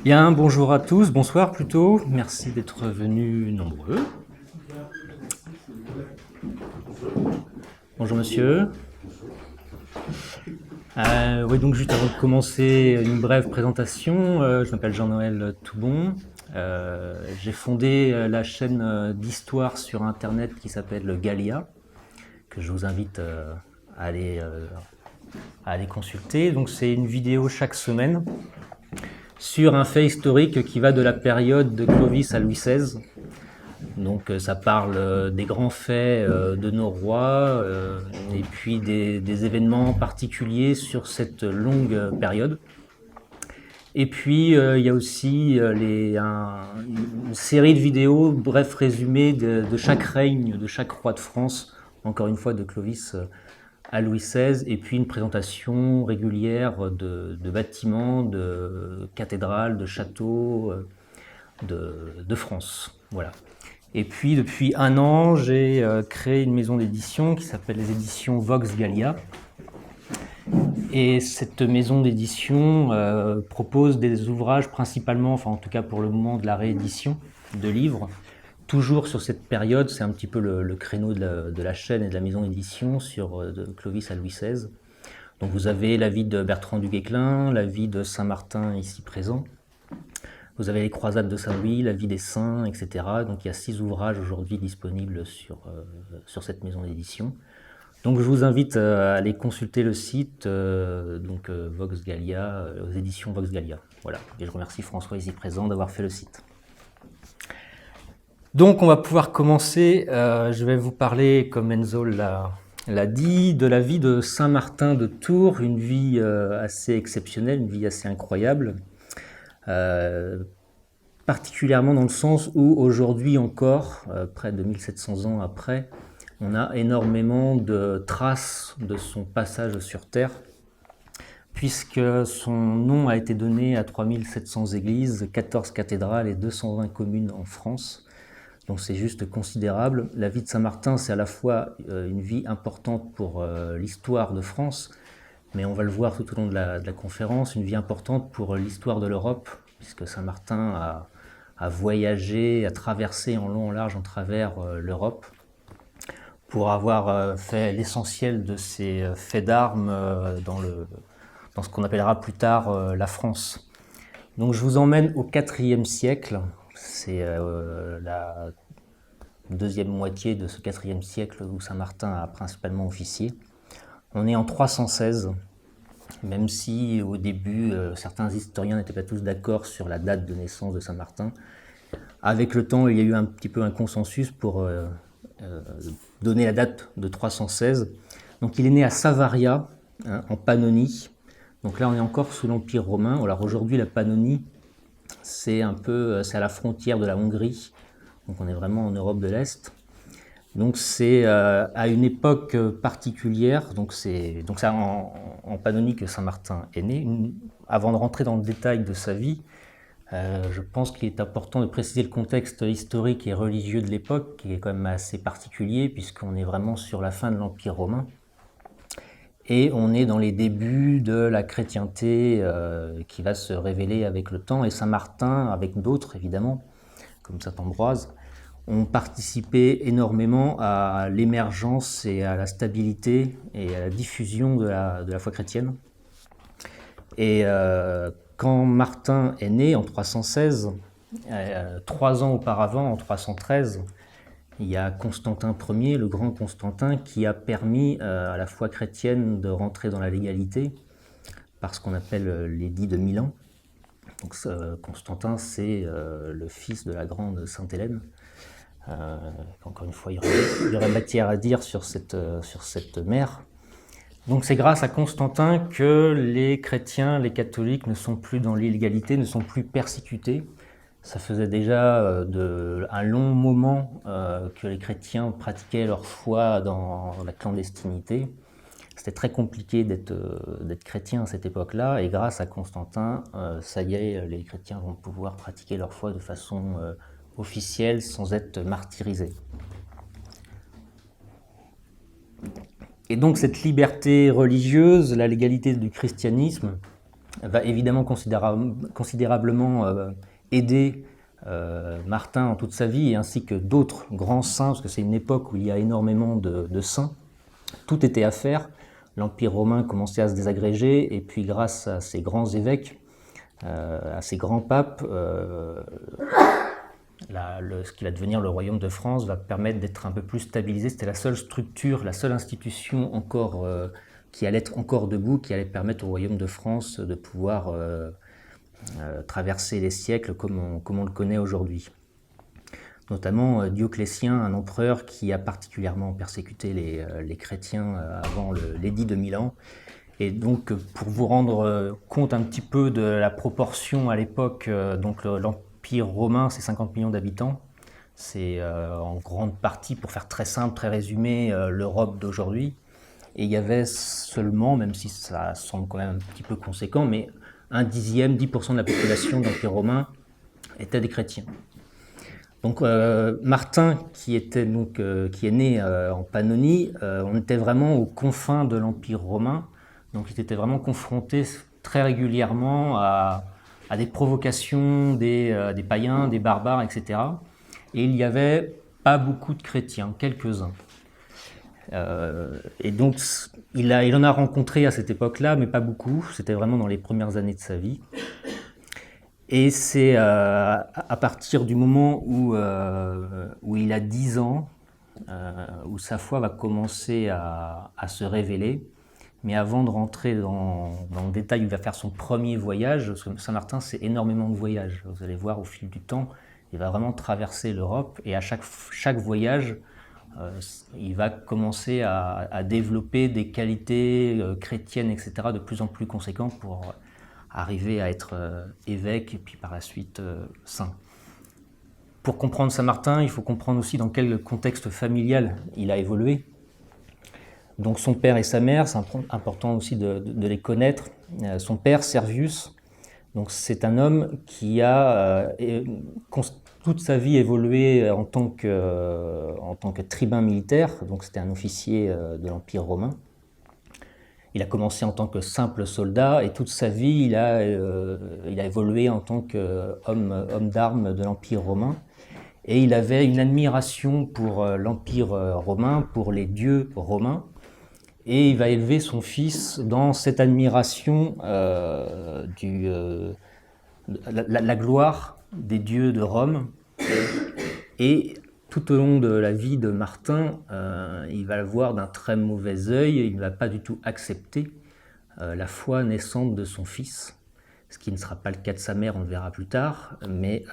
Bien, bonjour à tous, bonsoir plutôt. Merci d'être venus nombreux. Bonjour monsieur. Oui, donc juste avant de commencer, une brève présentation. Je m'appelle Jean-Noël Toubon. J'ai fondé la chaîne d'histoire sur internet qui s'appelle Galia, que je vous invite à aller consulter. Donc c'est une vidéo chaque semaine sur un fait historique qui va de la période de Clovis à Louis XVI. Donc ça parle des grands faits de nos rois et puis des événements particuliers sur cette longue période. Et puis il y a aussi une série de vidéos, bref résumé de chaque règne, de chaque roi de France, encore une fois de Clovis à Louis XVI, et puis une présentation régulière de bâtiments, de cathédrales, de châteaux de France. Voilà. Et puis depuis un an, j'ai créé une maison d'édition qui s'appelle les éditions Vox Gallia. Et cette maison d'édition propose des ouvrages principalement, enfin en tout cas pour le moment, de la réédition de livres. Toujours sur cette période, c'est un petit peu le créneau de la chaîne et de la maison d'édition sur de Clovis à Louis XVI. Donc vous avez la vie de Bertrand du Guesclin, la vie de Saint-Martin ici présent. Vous avez les croisades de Saint-Louis, la vie des saints, etc. Donc il y a 6 ouvrages aujourd'hui disponibles sur cette maison d'édition. Donc je vous invite à aller consulter le site Vox Gallia, aux éditions Vox Gallia. Voilà. Et je remercie François ici présent d'avoir fait le site. Donc on va pouvoir commencer. Je vais vous parler, comme Enzo l'a dit, de la vie de Saint Martin de Tours, une vie assez exceptionnelle, une vie assez incroyable. Particulièrement dans le sens où aujourd'hui encore, près de 1700 ans après, on a énormément de traces de son passage sur Terre, puisque son nom a été donné à 3700 églises, 14 cathédrales et 220 communes en France. Donc c'est juste considérable. La vie de Saint-Martin, c'est à la fois une vie importante pour l'histoire de France, mais on va le voir tout au long de la conférence, une vie importante pour l'histoire de l'Europe, puisque Saint-Martin a voyagé, a traversé en long en large en travers l'Europe pour avoir fait l'essentiel de ses faits d'armes dans ce qu'on appellera plus tard la France. Donc je vous emmène au IVe siècle, c'est la deuxième moitié de ce IVe siècle où Saint-Martin a principalement officié. On est en 316, même si au début certains historiens n'étaient pas tous d'accord sur la date de naissance de Saint-Martin. Avec le temps, il y a eu un petit peu un consensus pour donner la date de 316. Donc il est né à Savaria, hein, en Pannonie. Donc là on est encore sous l'Empire romain. Alors aujourd'hui la Pannonie, c'est à la frontière de la Hongrie. Donc on est vraiment en Europe de l'Est. Donc c'est à une époque particulière, donc c'est en Pannonie que Saint-Martin est né. Avant de rentrer dans le détail de sa vie, je pense qu'il est important de préciser le contexte historique et religieux de l'époque, qui est quand même assez particulier, puisqu'on est vraiment sur la fin de l'Empire romain. Et on est dans les débuts de la chrétienté qui va se révéler avec le temps. Et Saint-Martin, avec d'autres évidemment, comme saint Ambroise, ont participé énormément à l'émergence et à la stabilité et à la diffusion de la foi chrétienne. Et quand Martin est né en 316, 3 ans auparavant, en 313, il y a Constantin Ier, le grand Constantin, qui a permis à la foi chrétienne de rentrer dans la légalité par ce qu'on appelle l'édit de Milan. Donc, Constantin, c'est le fils de la grande Sainte Hélène. Encore une fois, il y aurait matière à dire sur cette mère. Donc c'est grâce à Constantin que les chrétiens, les catholiques ne sont plus dans l'illégalité, ne sont plus persécutés. Ça faisait déjà un long moment que les chrétiens pratiquaient leur foi dans la clandestinité. C'était très compliqué d'être chrétien à cette époque-là, et grâce à Constantin, ça y est, les chrétiens vont pouvoir pratiquer leur foi de façon officielle, sans être martyrisés. Et donc cette liberté religieuse, la légalité du christianisme, va évidemment considérablement aider Martin en toute sa vie, ainsi que d'autres grands saints, parce que c'est une époque où il y a énormément de saints. Tout était à faire. L'Empire romain commençait à se désagréger, et puis grâce à ces grands évêques, à ces grands papes, ce qui va devenir le royaume de France va permettre d'être un peu plus stabilisé. C'était la seule structure, la seule institution encore qui allait être encore debout, qui allait permettre au royaume de France de pouvoir traverser les siècles comme on le connaît aujourd'hui. Notamment Dioclétien, un empereur qui a particulièrement persécuté les chrétiens avant l'édit de Milan. Et donc, pour vous rendre compte un petit peu de la proportion à l'époque, donc l'Empire romain, c'est 50 millions d'habitants. C'est en grande partie, pour faire très simple, très résumé, l'Europe d'aujourd'hui. Et il y avait seulement, même si ça semble quand même un petit peu conséquent, mais 10% de la population de l'Empire romain était des chrétiens. Donc Martin, qui est né en Pannonie, on était vraiment aux confins de l'Empire romain. Donc il était vraiment confronté très régulièrement à des provocations des païens, des barbares, etc. Et il n'y avait pas beaucoup de chrétiens, quelques-uns. Et donc il en a rencontré à cette époque-là, mais pas beaucoup. C'était vraiment dans les premières années de sa vie. Et c'est à partir du moment où il a 10 ans, où sa foi va commencer à se révéler. Mais avant de rentrer dans le détail, il va faire son premier voyage. Saint-Martin, c'est énormément de voyages. Vous allez voir au fil du temps, il va vraiment traverser l'Europe. Et à chaque voyage, il va commencer à développer des qualités chrétiennes, etc., de plus en plus conséquentes pour arriver à être évêque et puis par la suite saint. Pour comprendre Saint-Martin, il faut comprendre aussi dans quel contexte familial il a évolué. Donc son père et sa mère, c'est important aussi de les connaître. Son père, Servius, donc c'est un homme qui a toute sa vie évolué en tant que tribun militaire, donc c'était un officier de l'Empire romain. Il a commencé en tant que simple soldat et toute sa vie, il a évolué en tant qu'homme d'armes de l'Empire romain. Et il avait une admiration pour l'Empire romain, pour les dieux romains. Et il va élever son fils dans cette admiration la gloire des dieux de Rome. Et tout au long de la vie de Martin, il va le voir d'un très mauvais œil. Il ne va pas du tout accepter la foi naissante de son fils, ce qui ne sera pas le cas de sa mère, on le verra plus tard. Mais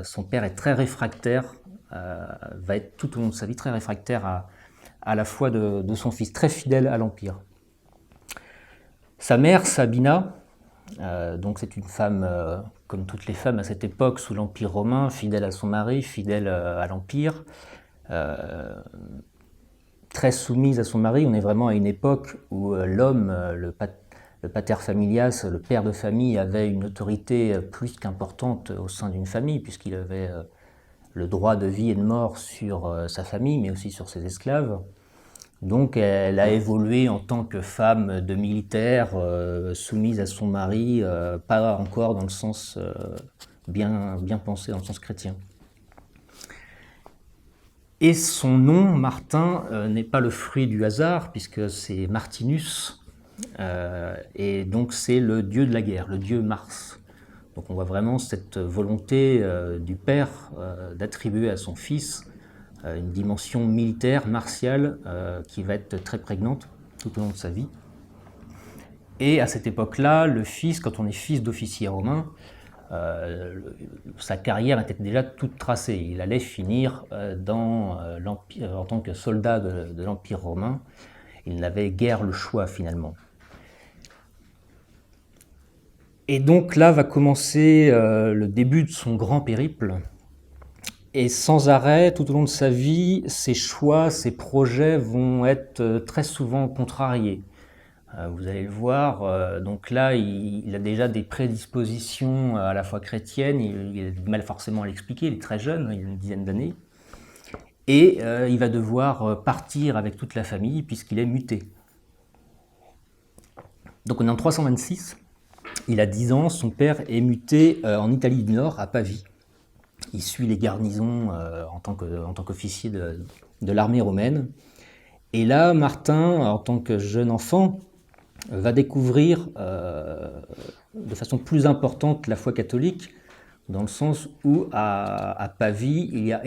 son père est très réfractaire, va être tout au long de sa vie très réfractaire à la foi de son fils, très fidèle à l'Empire. Sa mère, Sabina, donc c'est une femme, comme toutes les femmes à cette époque, sous l'Empire romain, fidèle à son mari, fidèle à l'Empire, très soumise à son mari. On est vraiment à une époque où l'homme, le pater familias, le père de famille, avait une autorité plus qu'importante au sein d'une famille, puisqu'il avait le droit de vie et de mort sur sa famille, mais aussi sur ses esclaves. Donc elle a évolué en tant que femme de militaire, soumise à son mari, pas encore dans le sens bien pensé, dans le sens chrétien. Et son nom, Martin, n'est pas le fruit du hasard, puisque c'est Martinus, et donc c'est le dieu de la guerre, le dieu Mars. Donc on voit vraiment cette volonté du père d'attribuer à son fils une dimension militaire, martiale, qui va être très prégnante tout au long de sa vie. Et à cette époque-là, le fils, quand on est fils d'officier romain, sa carrière était déjà toute tracée. Il allait finir en tant que soldat de l'Empire romain. Il n'avait guère le choix finalement. Et donc là va commencer le début de son grand périple. Et sans arrêt, tout au long de sa vie, ses choix, ses projets vont être très souvent contrariés. Vous allez le voir, donc là, il a déjà des prédispositions à la foi chrétienne, il a du mal forcément à l'expliquer, il est très jeune, il a une dizaine d'années. Et il va devoir partir avec toute la famille puisqu'il est muté. Donc on est en 326. il a 10 ans, son père est muté en Italie du Nord, à Pavie. Il suit les garnisons en tant qu'officier de l'armée romaine. Et là, Martin, en tant que jeune enfant, va découvrir de façon plus importante la foi catholique, dans le sens où à Pavie, il y a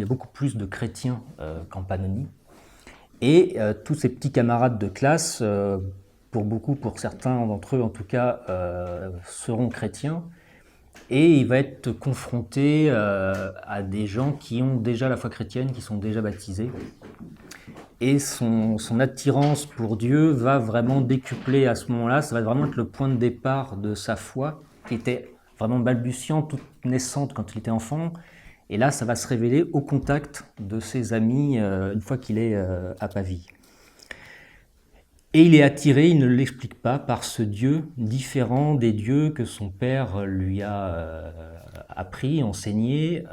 beaucoup plus de chrétiens qu'en Pannonie. Et tous ses petits camarades de classe, pour certains d'entre eux en tout cas, seront chrétiens. Et il va être confronté à des gens qui ont déjà la foi chrétienne, qui sont déjà baptisés. Et son attirance pour Dieu va vraiment décupler à ce moment-là. Ça va vraiment être le point de départ de sa foi, qui était vraiment balbutiante, toute naissante quand il était enfant. Et là, ça va se révéler au contact de ses amis une fois qu'il est à Pavie. Et il est attiré, il ne l'explique pas, par ce Dieu différent des dieux que son père lui a appris, enseigné.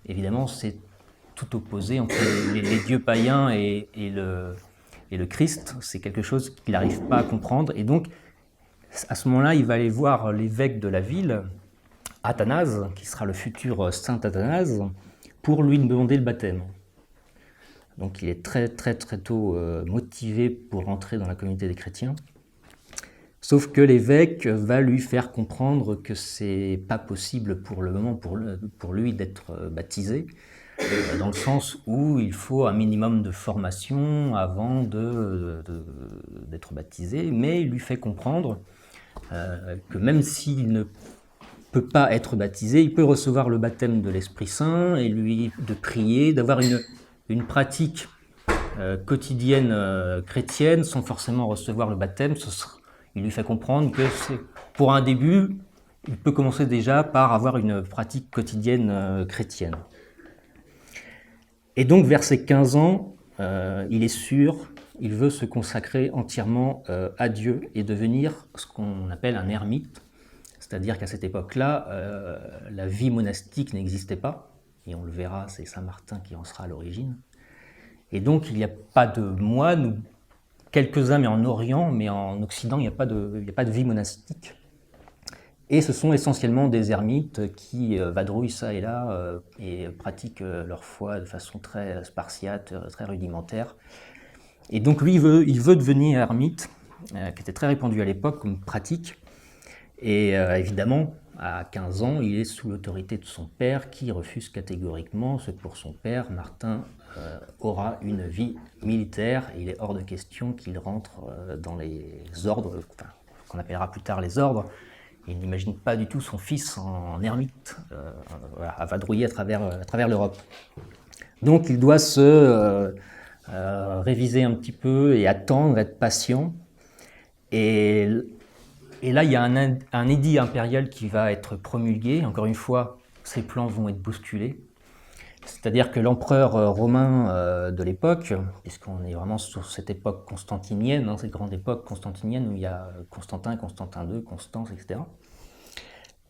Évidemment, c'est tout opposé entre les dieux païens et le Christ. C'est quelque chose qu'il n'arrive pas à comprendre. Et donc, à ce moment-là, il va aller voir l'évêque de la ville, Athanase, qui sera le futur saint Athanase, pour lui demander le baptême. Donc il est très tôt motivé pour rentrer dans la communauté des chrétiens. Sauf que l'évêque va lui faire comprendre que c'est pas possible pour le moment pour lui d'être baptisé, dans le sens où il faut un minimum de formation avant d'être baptisé, mais il lui fait comprendre que même s'il ne peut pas être baptisé, il peut recevoir le baptême de l'Esprit Saint et de prier, d'avoir une pratique quotidienne chrétienne sans forcément recevoir le baptême. Il lui fait comprendre que pour un début, il peut commencer déjà par avoir une pratique quotidienne chrétienne. Et donc vers ses 15 ans, il est sûr, il veut se consacrer entièrement à Dieu et devenir ce qu'on appelle un ermite. C'est-à-dire qu'à cette époque-là, la vie monastique n'existait pas. Et on le verra, c'est saint Martin qui en sera à l'origine. Et donc, il n'y a pas de moines, quelques-uns, mais en Orient, mais en Occident, il n'y a pas de vie monastique. Et ce sont essentiellement des ermites qui vadrouillent ça et là et pratiquent leur foi de façon très spartiate, très rudimentaire. Et donc, lui, il veut devenir ermite, qui était très répandu à l'époque comme pratique. Et évidemment, à 15 ans, il est sous l'autorité de son père qui refuse catégoriquement ce que pour son père, Martin aura une vie militaire. Et il est hors de question qu'il rentre dans les ordres, qu'on appellera plus tard les ordres. Il n'imagine pas du tout son fils en ermite, à vadrouiller à travers l'Europe. Donc il doit se réviser un petit peu et attendre, être patient. Et là, il y a un édit impérial qui va être promulgué. Encore une fois, ces plans vont être bousculés. C'est-à-dire que l'empereur romain de l'époque, puisqu'on est vraiment sur cette époque constantinienne, cette grande époque constantinienne où il y a Constantin, Constantin II, Constance, etc.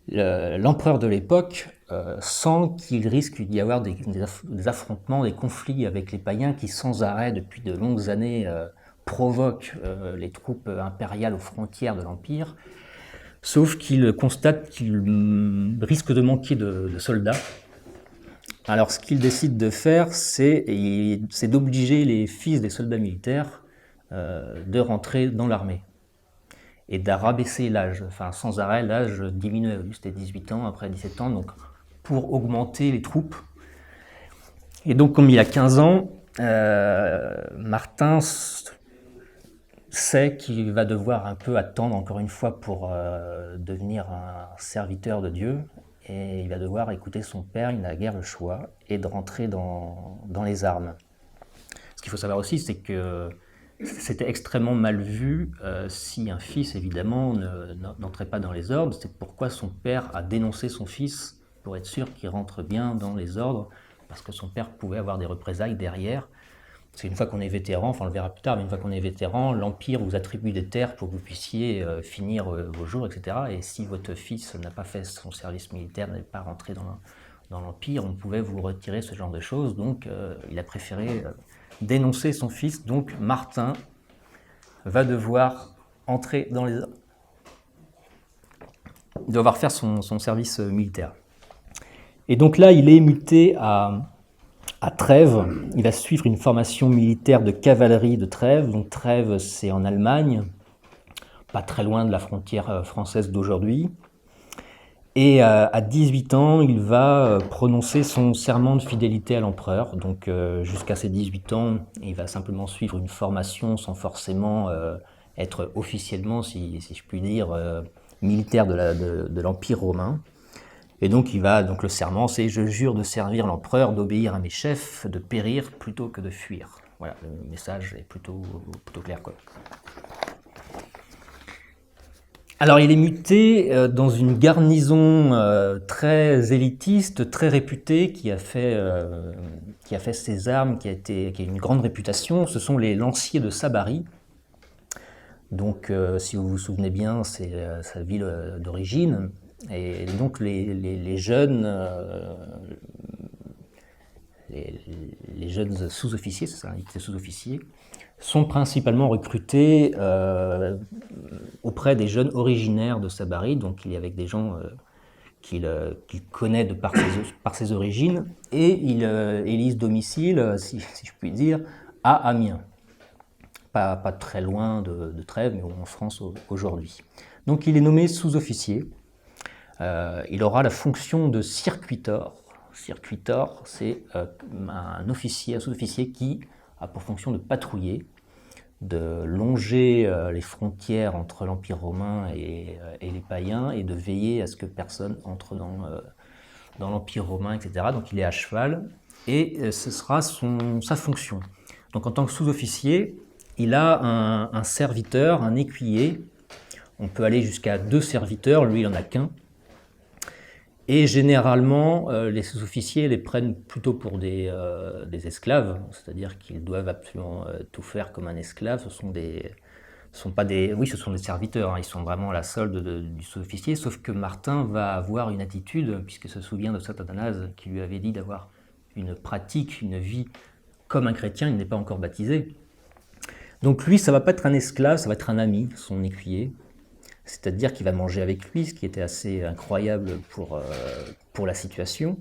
L'empereur de l'époque sent qu'il risque d'y avoir des affrontements, des conflits avec les païens qui, sans arrêt, depuis de longues années, provoquent les troupes impériales aux frontières de l'Empire, sauf qu'il constate qu'il risque de manquer de soldats. Alors ce qu'il décide de faire, c'est d'obliger les fils des soldats militaires de rentrer dans l'armée et de rabaisser l'âge. Enfin, sans arrêt, l'âge diminuait. C'était 18 ans, après 17 ans, donc pour augmenter les troupes. Et donc, comme il a 15 ans, Martin sait qu'il va devoir un peu attendre, encore une fois, pour devenir un serviteur de Dieu. Et il va devoir écouter son père, il n'a guère le choix, et de rentrer dans les armes. Ce qu'il faut savoir aussi, c'est que c'était extrêmement mal vu si un fils, évidemment, n'entrait pas dans les ordres. C'est pourquoi son père a dénoncé son fils pour être sûr qu'il rentre bien dans les ordres, parce que son père pouvait avoir des représailles derrière. Parce qu'une fois qu'on est vétéran, enfin on le verra plus tard, mais une fois qu'on est vétéran, l'Empire vous attribue des terres pour que vous puissiez finir vos jours, etc. Et si votre fils n'a pas fait son service militaire, n'est pas rentré dans l'Empire, on pouvait vous retirer ce genre de choses. Donc il a préféré dénoncer son fils. Donc Martin va devoir entrer dans les... devoir faire son service militaire. Et donc là, il est muté à Trèves. Il va suivre une formation militaire de cavalerie de Trèves. Donc Trèves, c'est en Allemagne, pas très loin de la frontière française d'aujourd'hui. Et à 18 ans, il va prononcer son serment de fidélité à l'empereur. Donc jusqu'à ses 18 ans, il va simplement suivre une formation sans forcément être officiellement, si je puis dire, militaire de l'Empire romain. Et donc le serment, c'est « Je jure de servir l'empereur, d'obéir à mes chefs, de périr plutôt que de fuir ». Voilà, le message est plutôt clair, quoi. Alors il est muté dans une garnison très élitiste, très réputée, qui a fait ses armes, qui a une grande réputation. Ce sont les lanciers de Sabari. Donc si vous vous souvenez bien, c'est sa ville d'origine. Et donc les jeunes sous-officiers, c'est ça, les sous-officiers, sont principalement recrutés auprès des jeunes originaires de Sabari, donc il y avec des gens qu'il connaît de par ses origines, et il élise domicile, si je puis dire, à Amiens. Pas très loin de Trèves, mais en France aujourd'hui. Donc il est nommé sous-officier. Il aura la fonction de circuitor. Circuitor, c'est un sous-officier qui a pour fonction de patrouiller, de longer les frontières entre l'Empire romain et les païens et de veiller à ce que personne entre dans l'Empire romain, etc. Donc il est à cheval et ce sera sa fonction. Donc en tant que sous-officier, il a un serviteur, un écuyer. On peut aller jusqu'à 2 serviteurs, lui il n'en a qu'un. Et généralement, les sous-officiers les prennent plutôt pour des esclaves, c'est-à-dire qu'ils doivent absolument tout faire comme un esclave. Ce sont des serviteurs, hein, ils sont vraiment à la solde du sous-officier, sauf que Martin va avoir une attitude, puisqu'il se souvient de saint Athanase qui lui avait dit d'avoir une pratique, une vie comme un chrétien, il n'est pas encore baptisé. Donc lui, ça ne va pas être un esclave, ça va être un ami, son écuyer. C'est-à-dire qu'il va manger avec lui, ce qui était assez incroyable pour la situation.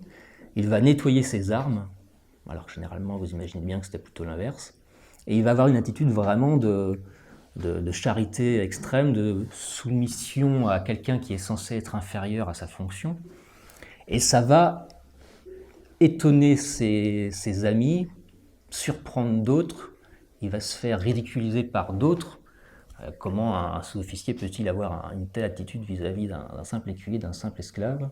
Il va nettoyer ses armes, alors généralement vous imaginez bien que c'était plutôt l'inverse. Et il va avoir une attitude vraiment de charité extrême, de soumission à quelqu'un qui est censé être inférieur à sa fonction. Et ça va étonner ses amis, surprendre d'autres, il va se faire ridiculiser par d'autres. Comment un sous-officier peut-il avoir une telle attitude vis-à-vis d'un simple écuyer, d'un simple esclave?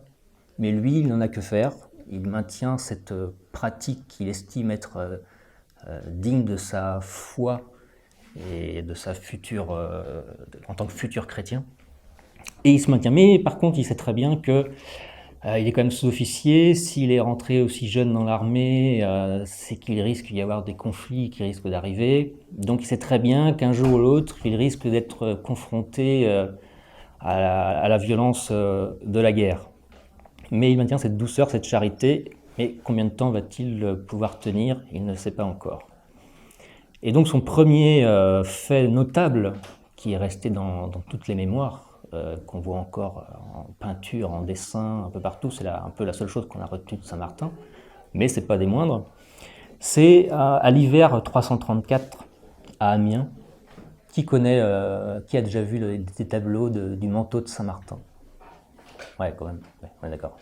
Mais lui, il n'en a que faire. Il maintient cette pratique qu'il estime être digne de sa foi et de sa future, en tant que futur chrétien. Et il se maintient. Mais par contre, il sait très bien que il est quand même sous-officier. S'il est rentré aussi jeune dans l'armée, c'est qu'il risque d'y avoir des conflits qui risquent d'arriver. Donc il sait très bien qu'un jour ou l'autre, il risque d'être confronté à la violence de la guerre. Mais il maintient cette douceur, cette charité. Mais combien de temps va-t-il pouvoir tenir? Il ne le sait pas encore. Et donc son premier fait notable, qui est resté dans toutes les mémoires, qu'on voit encore en peinture, en dessin, un peu partout, c'est un peu la seule chose qu'on a retenue de Saint-Martin, mais c'est pas des moindres, c'est à l'hiver 334 à Amiens. Qui a déjà vu des tableaux du manteau de Saint-Martin? Ouais, quand même, ouais, d'accord.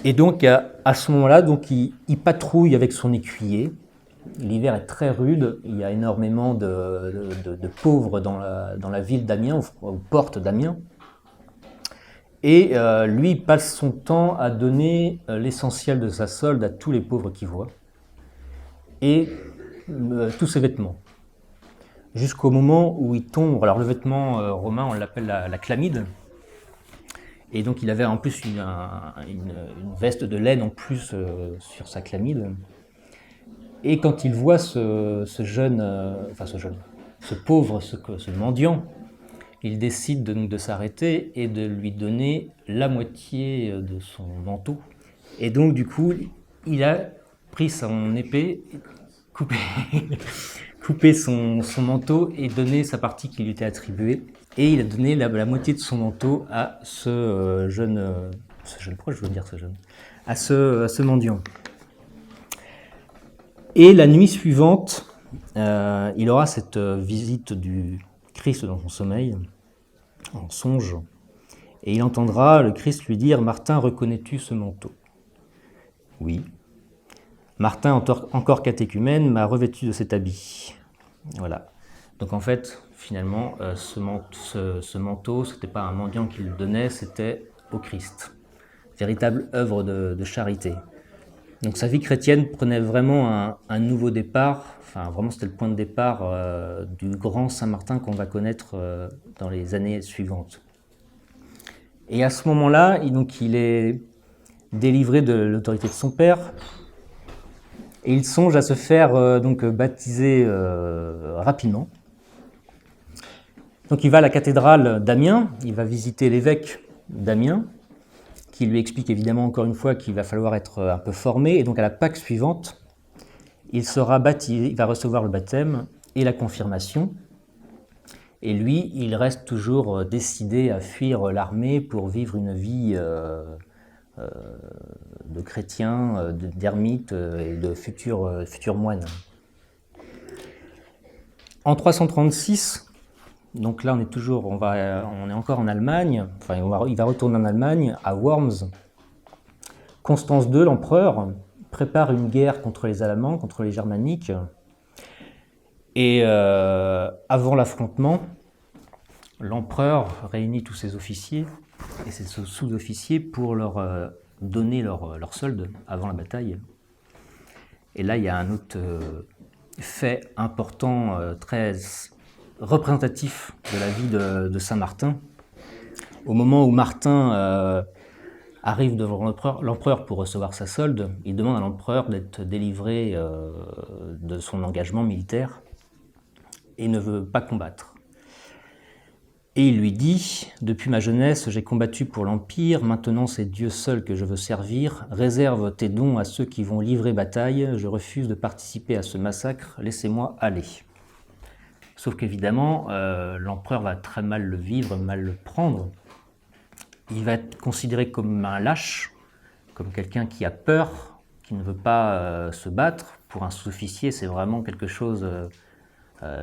Et donc à ce moment-là, donc, il patrouille avec son écuyer. L'hiver est très rude, il y a énormément de pauvres dans la ville d'Amiens, aux portes d'Amiens. Et lui, il passe son temps à donner l'essentiel de sa solde à tous les pauvres qu'il voit. Et tous ses vêtements. Jusqu'au moment où il tombe, alors le vêtement romain, on l'appelle la chlamyde. Et donc il avait en plus une veste de laine en plus sur sa chlamyde. Et quand il voit ce pauvre, ce mendiant, il décide de s'arrêter et de lui donner la moitié de son manteau. Et donc du coup, il a pris son épée, coupé coupé son manteau et donné sa partie qui lui était attribuée. Et il a donné la moitié de son manteau à ce jeune, pourquoi je veux dire ce jeune, à ce mendiant. Et la nuit suivante, il aura cette visite du Christ dans son sommeil, en songe, et il entendra le Christ lui dire « Martin, reconnais-tu ce manteau ?» Oui. « Martin, encore catéchumène, m'a revêtu de cet habit. » Voilà. Donc en fait, finalement, ce manteau, ce n'était pas un mendiant qui le donnait, c'était au Christ. Véritable œuvre de charité. Donc sa vie chrétienne prenait vraiment un nouveau départ, enfin vraiment c'était le point de départ du grand Saint Martin qu'on va connaître dans les années suivantes. Et à ce moment-là, il est délivré de l'autorité de son père, et il songe à se faire baptiser rapidement. Donc il va à la cathédrale d'Amiens, il va visiter l'évêque d'Amiens, qui lui explique évidemment encore une fois qu'il va falloir être un peu formé, et donc à la Pâque suivante, il sera baptisé, il va recevoir le baptême et la confirmation, et lui, il reste toujours décidé à fuir l'armée pour vivre une vie de chrétien, d'ermite et de futur moine. En 336, donc là on est encore en Allemagne, enfin il va retourner en Allemagne, à Worms. Constance II, l'empereur, prépare une guerre contre les Allemands, contre les Germaniques, et avant l'affrontement, l'empereur réunit tous ses officiers et ses sous-officiers pour leur donner leur solde avant la bataille. Et là, il y a un autre fait important, très représentatif de la vie de Saint Martin. Au moment où Martin arrive devant l'empereur pour recevoir sa solde, il demande à l'empereur d'être délivré de son engagement militaire et ne veut pas combattre. Et il lui dit « Depuis ma jeunesse, j'ai combattu pour l'Empire, maintenant c'est Dieu seul que je veux servir. Réserve tes dons à ceux qui vont livrer bataille, je refuse de participer à ce massacre, laissez-moi aller. » Sauf qu'évidemment, l'empereur va très mal le vivre, mal le prendre. Il va être considéré comme un lâche, comme quelqu'un qui a peur, qui ne veut pas se battre. Pour un sous-officier, c'est vraiment quelque chose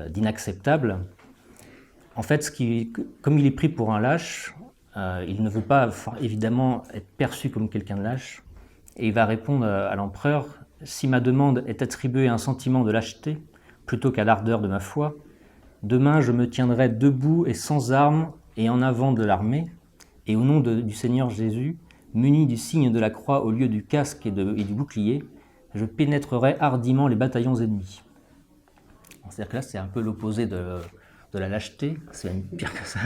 d'inacceptable. En fait, comme il est pris pour un lâche, il ne veut pas évidemment être perçu comme quelqu'un de lâche, et il va répondre à l'empereur « Si ma demande est attribuée à un sentiment de lâcheté, plutôt qu'à l'ardeur de ma foi, demain je me tiendrai debout et sans armes et en avant de l'armée, et au nom du Seigneur Jésus, muni du signe de la croix au lieu du casque et du bouclier, je pénétrerai hardiment les bataillons ennemis. » C'est-à-dire que là, c'est un peu l'opposé de la lâcheté, c'est même pire que ça.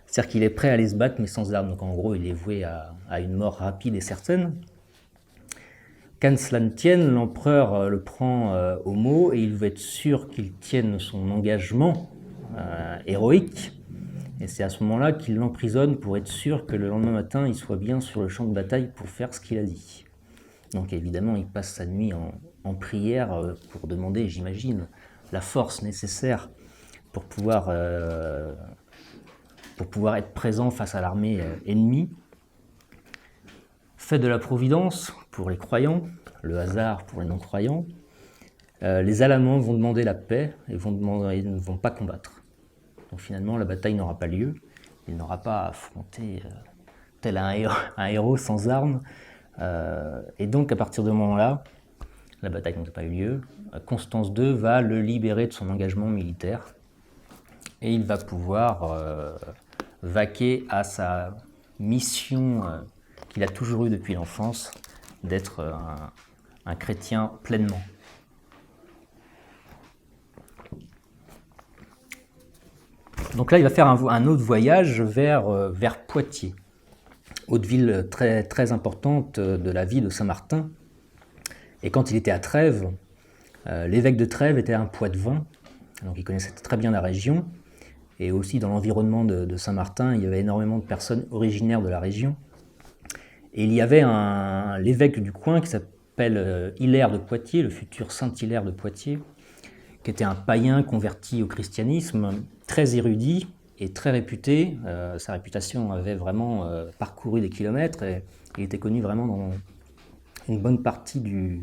C'est-à-dire qu'il est prêt à aller se battre, mais sans armes. Donc en gros, il est voué à une mort rapide et certaine. Qu'à cela ne tienne, l'empereur le prend au mot et il veut être sûr qu'il tienne son engagement héroïque. Et c'est à ce moment-là qu'il l'emprisonne pour être sûr que le lendemain matin, il soit bien sur le champ de bataille pour faire ce qu'il a dit. Donc évidemment, il passe sa nuit en prière pour demander, j'imagine, la force nécessaire pour pouvoir être présent face à l'armée ennemie. Fait de la providence pour les croyants, le hasard pour les non-croyants, les Allemands vont demander la paix et ne vont pas combattre. Donc finalement, la bataille n'aura pas lieu, il n'aura pas à affronter tel un héros sans armes. Et donc à partir de ce moment-là, la bataille n'a pas eu lieu, Constance II va le libérer de son engagement militaire et il va pouvoir vaquer à sa mission qu'il a toujours eue depuis l'enfance, d'être un chrétien pleinement. Donc là, il va faire un autre voyage vers Poitiers, autre ville très, très importante de la vie de Saint-Martin. Et quand il était à Trèves, l'évêque de Trèves était un poitevin, donc il connaissait très bien la région. Et aussi dans l'environnement de Saint-Martin, il y avait énormément de personnes originaires de la région. Et il y avait l'évêque du coin qui s'appelle Hilaire de Poitiers, le futur saint Hilaire de Poitiers, qui était un païen converti au christianisme, très érudit et très réputé. Sa réputation avait vraiment parcouru des kilomètres et il était connu vraiment dans une bonne partie de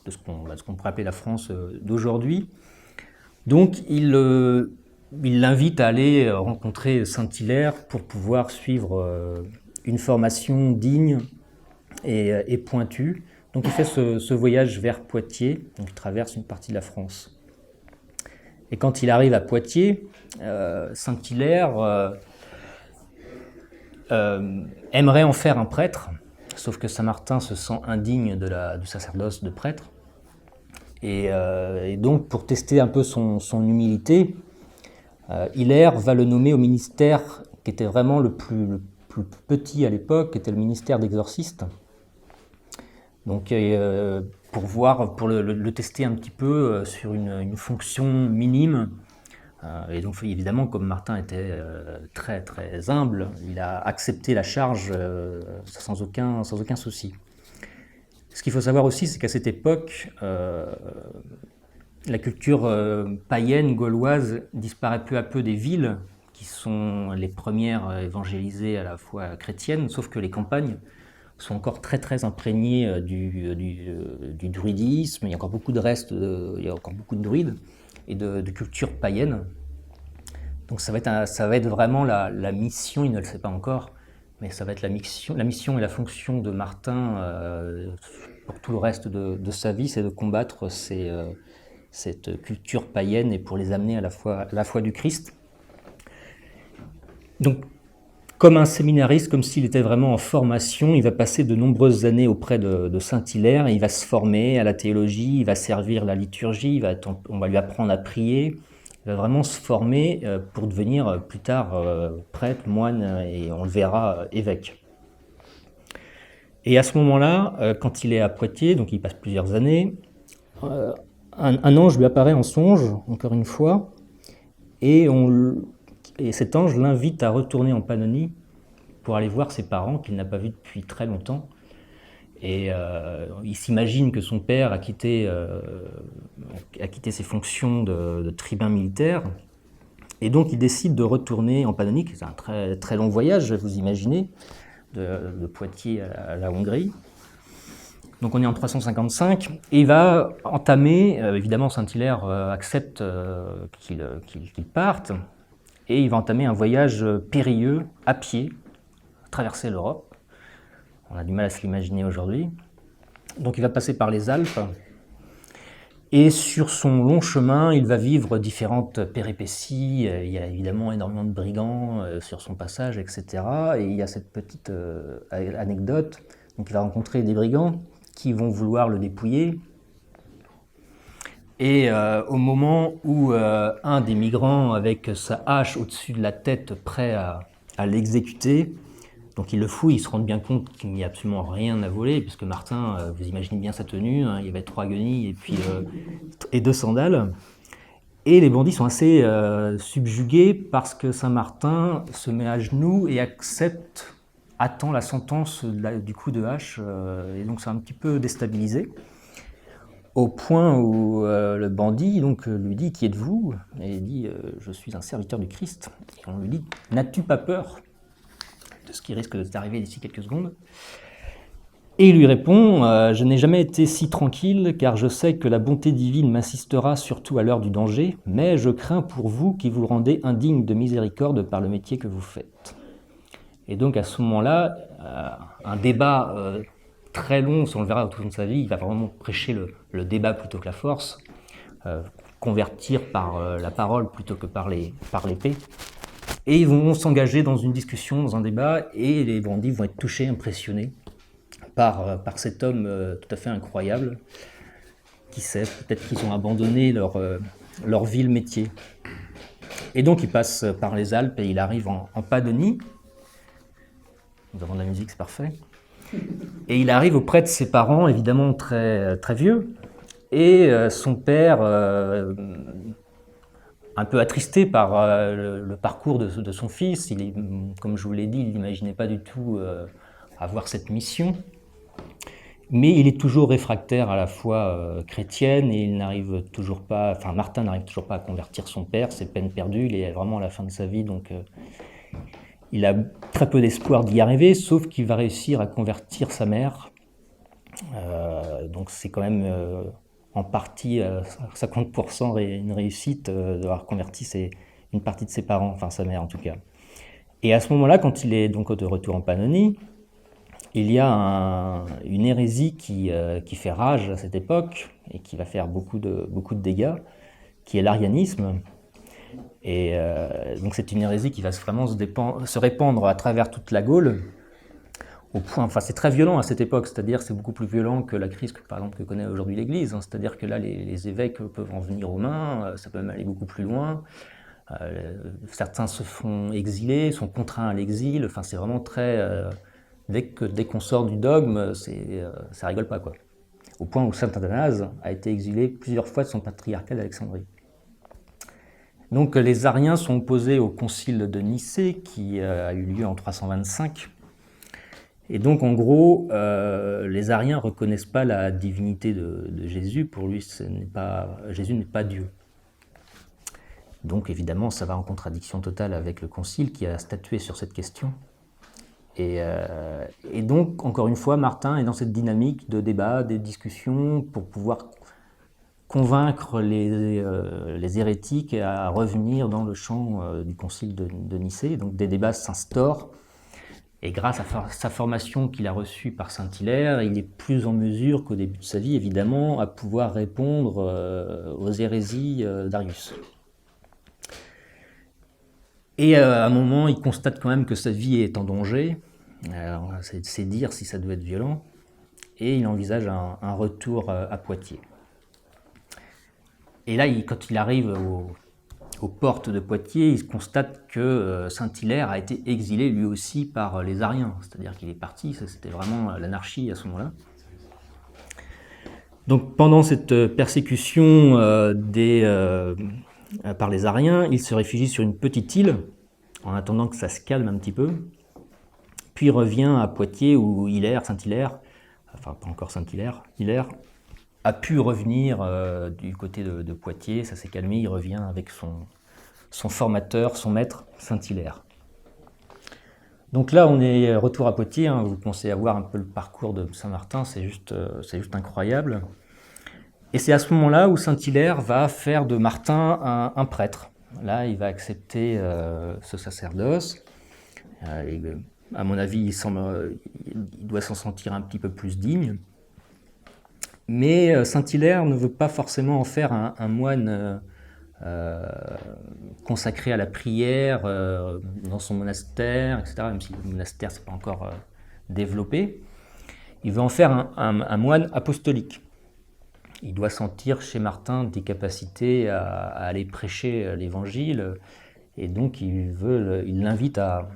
ce qu'on pourrait appeler la France d'aujourd'hui. Donc il l'invite à aller rencontrer Saint-Hilaire pour pouvoir suivre une formation digne et pointue. Donc il fait ce voyage vers Poitiers, donc il traverse une partie de la France. Et quand il arrive à Poitiers, Saint-Hilaire aimerait en faire un prêtre, sauf que Saint-Martin se sent indigne du sacerdoce de prêtre. Et donc, pour tester un peu son humilité, Hilaire va le nommer au ministère qui était vraiment le plus petit à l'époque, qui était le ministère d'exorciste. Donc, pour le tester un petit peu sur une fonction minime. Et donc, évidemment, comme Martin était très très humble, il a accepté la charge sans aucun souci. Ce qu'il faut savoir aussi, c'est qu'à cette époque, la culture païenne gauloise disparaît peu à peu des villes, qui sont les premières évangélisées à la fois chrétiennes, sauf que les campagnes sont encore très très imprégnées du druidisme. Il y a encore beaucoup de restes, il y a encore beaucoup de druides et de culture païenne. Donc ça va être vraiment la mission, il ne le sait pas encore, mais ça va être la mission et la fonction de Martin pour tout le reste de sa vie, c'est de combattre cette culture païenne et pour les amener à la foi du Christ. Donc, comme un séminariste, comme s'il était vraiment en formation, il va passer de nombreuses années auprès de Saint-Hilaire, il va se former à la théologie, il va servir la liturgie, on va lui apprendre à prier, il va vraiment se former pour devenir plus tard prêtre, moine et on le verra évêque. Et à ce moment-là, quand il est à Poitiers, donc il passe plusieurs années, un ange lui apparaît en songe, encore une fois, et cet ange l'invite à retourner en Pannonie pour aller voir ses parents qu'il n'a pas vus depuis très longtemps. Et il s'imagine que son père a quitté ses fonctions de tribun militaire. Et donc il décide de retourner en Pannonie, c'est un très, très long voyage, vous imaginez, de Poitiers à la Hongrie. Donc on est en 355, et il va entamer, évidemment Saint-Hilaire accepte qu'il parte, et il va entamer un voyage périlleux, à pied, traverser l'Europe. On a du mal à se l'imaginer aujourd'hui. Donc il va passer par les Alpes, et sur son long chemin, il va vivre différentes péripéties. Il y a évidemment énormément de brigands sur son passage, etc. Et il y a cette petite anecdote. Donc il va rencontrer des brigands qui vont vouloir le dépouiller. Et au moment où un des migrants, avec sa hache au-dessus de la tête, prêt à l'exécuter, donc il le fouille, il se rend bien compte qu'il n'y a absolument rien à voler, puisque Martin, vous imaginez bien sa tenue, hein, il y avait 3 guenilles et 2 sandales. Et les bandits sont assez subjugués parce que Saint-Martin se met à genoux et attend la sentence du coup de hache, et donc c'est un petit peu déstabilisé. Au point où le bandit donc, lui dit « Qui êtes-vous » Et il dit « Je suis un serviteur du Christ ». Et on lui dit « N'as-tu pas peur de ce qui risque de t'arriver d'ici quelques secondes ?» Et il lui répond « Je n'ai jamais été si tranquille, car je sais que la bonté divine m'assistera surtout à l'heure du danger, mais je crains pour vous qui vous rendez indigne de miséricorde par le métier que vous faites. » Et donc à ce moment-là, un débat très long, si on le verra tout au long de sa vie, il va vraiment prêcher le débat plutôt que la force, convertir par la parole plutôt que par l'épée. Et ils vont s'engager dans une discussion, dans un débat, et les bandits vont être touchés, impressionnés par cet homme tout à fait incroyable. Qui sait, peut-être qu'ils ont abandonné leur vil métier. Et donc il passe par les Alpes et il arrive en Pannonie. Nous avons de la musique, c'est parfait. Et il arrive auprès de ses parents, évidemment très, très vieux, et son père, un peu attristé par le parcours de son fils, comme je vous l'ai dit, il n'imaginait pas du tout avoir cette mission. Mais il est toujours réfractaire à la foi chrétienne et il n'arrive toujours pas, enfin Martin n'arrive toujours pas à convertir son père, c'est peine perdue, il est vraiment à la fin de sa vie, donc il a très peu d'espoir d'y arriver, sauf qu'il va réussir à convertir sa mère. Donc c'est quand même en partie 50% une réussite d'avoir converti une partie de ses parents, enfin sa mère en tout cas. Et à ce moment-là, quand il est donc de retour en Pannonie, il y a une hérésie qui fait rage à cette époque et qui va faire beaucoup de dégâts, qui est l'arianisme. Et donc c'est une hérésie qui va vraiment se répandre à travers toute la Gaule, au point, enfin c'est très violent à cette époque, c'est-à-dire c'est beaucoup plus violent que la crise par exemple que connaît aujourd'hui l'Église, hein. C'est-à-dire que là les évêques peuvent en venir aux mains, ça peut même aller beaucoup plus loin. Certains se font exiler, sont contraints à l'exil, enfin c'est vraiment très... dès qu'on sort du dogme, ça rigole pas, quoi. Au point où saint Athanase a été exilé plusieurs fois de son patriarcat d'Alexandrie. Donc les Ariens sont opposés au concile de Nicée qui a eu lieu en 325. Et donc en gros, les Ariens ne reconnaissent pas la divinité de Jésus. Pour lui, Jésus n'est pas Dieu. Donc évidemment, ça va en contradiction totale avec le concile qui a statué sur cette question. Et donc, encore une fois, Martin est dans cette dynamique de débat, des discussions pour pouvoir convaincre les hérétiques à revenir dans le champ du concile de Nicée. Donc des débats s'instaurent. Et grâce à sa formation qu'il a reçue par Saint-Hilaire, il est plus en mesure qu'au début de sa vie, évidemment, à pouvoir répondre aux hérésies d'Arius. Et à un moment, il constate quand même que sa vie est en danger. C'est dire si ça doit être violent. Et il envisage un retour à Poitiers. Et là, quand il arrive aux portes de Poitiers, il constate que Saint-Hilaire a été exilé lui aussi par les Ariens. C'est-à-dire qu'il est parti, c'était vraiment l'anarchie à ce moment-là. Donc pendant cette persécution par les Ariens, il se réfugie sur une petite île, en attendant que ça se calme un petit peu, puis revient à Poitiers où Saint-Hilaire, enfin pas encore Saint-Hilaire, Hilaire, a pu revenir du côté de Poitiers, ça s'est calmé, il revient avec son formateur, son maître, Saint-Hilaire. Donc là, on est retour à Poitiers, hein, vous commencez à voir un peu le parcours de Saint-Martin, c'est juste incroyable. Et c'est à ce moment-là où Saint-Hilaire va faire de Martin un prêtre. Là, il va accepter ce sacerdoce. Et, à mon avis, il doit s'en sentir un petit peu plus digne. Mais Saint-Hilaire ne veut pas forcément en faire un moine consacré à la prière dans son monastère, etc., même si le monastère n'est pas encore développé. Il veut en faire un moine apostolique. Il doit sentir chez Martin des capacités à aller prêcher l'évangile, et donc il l'invite à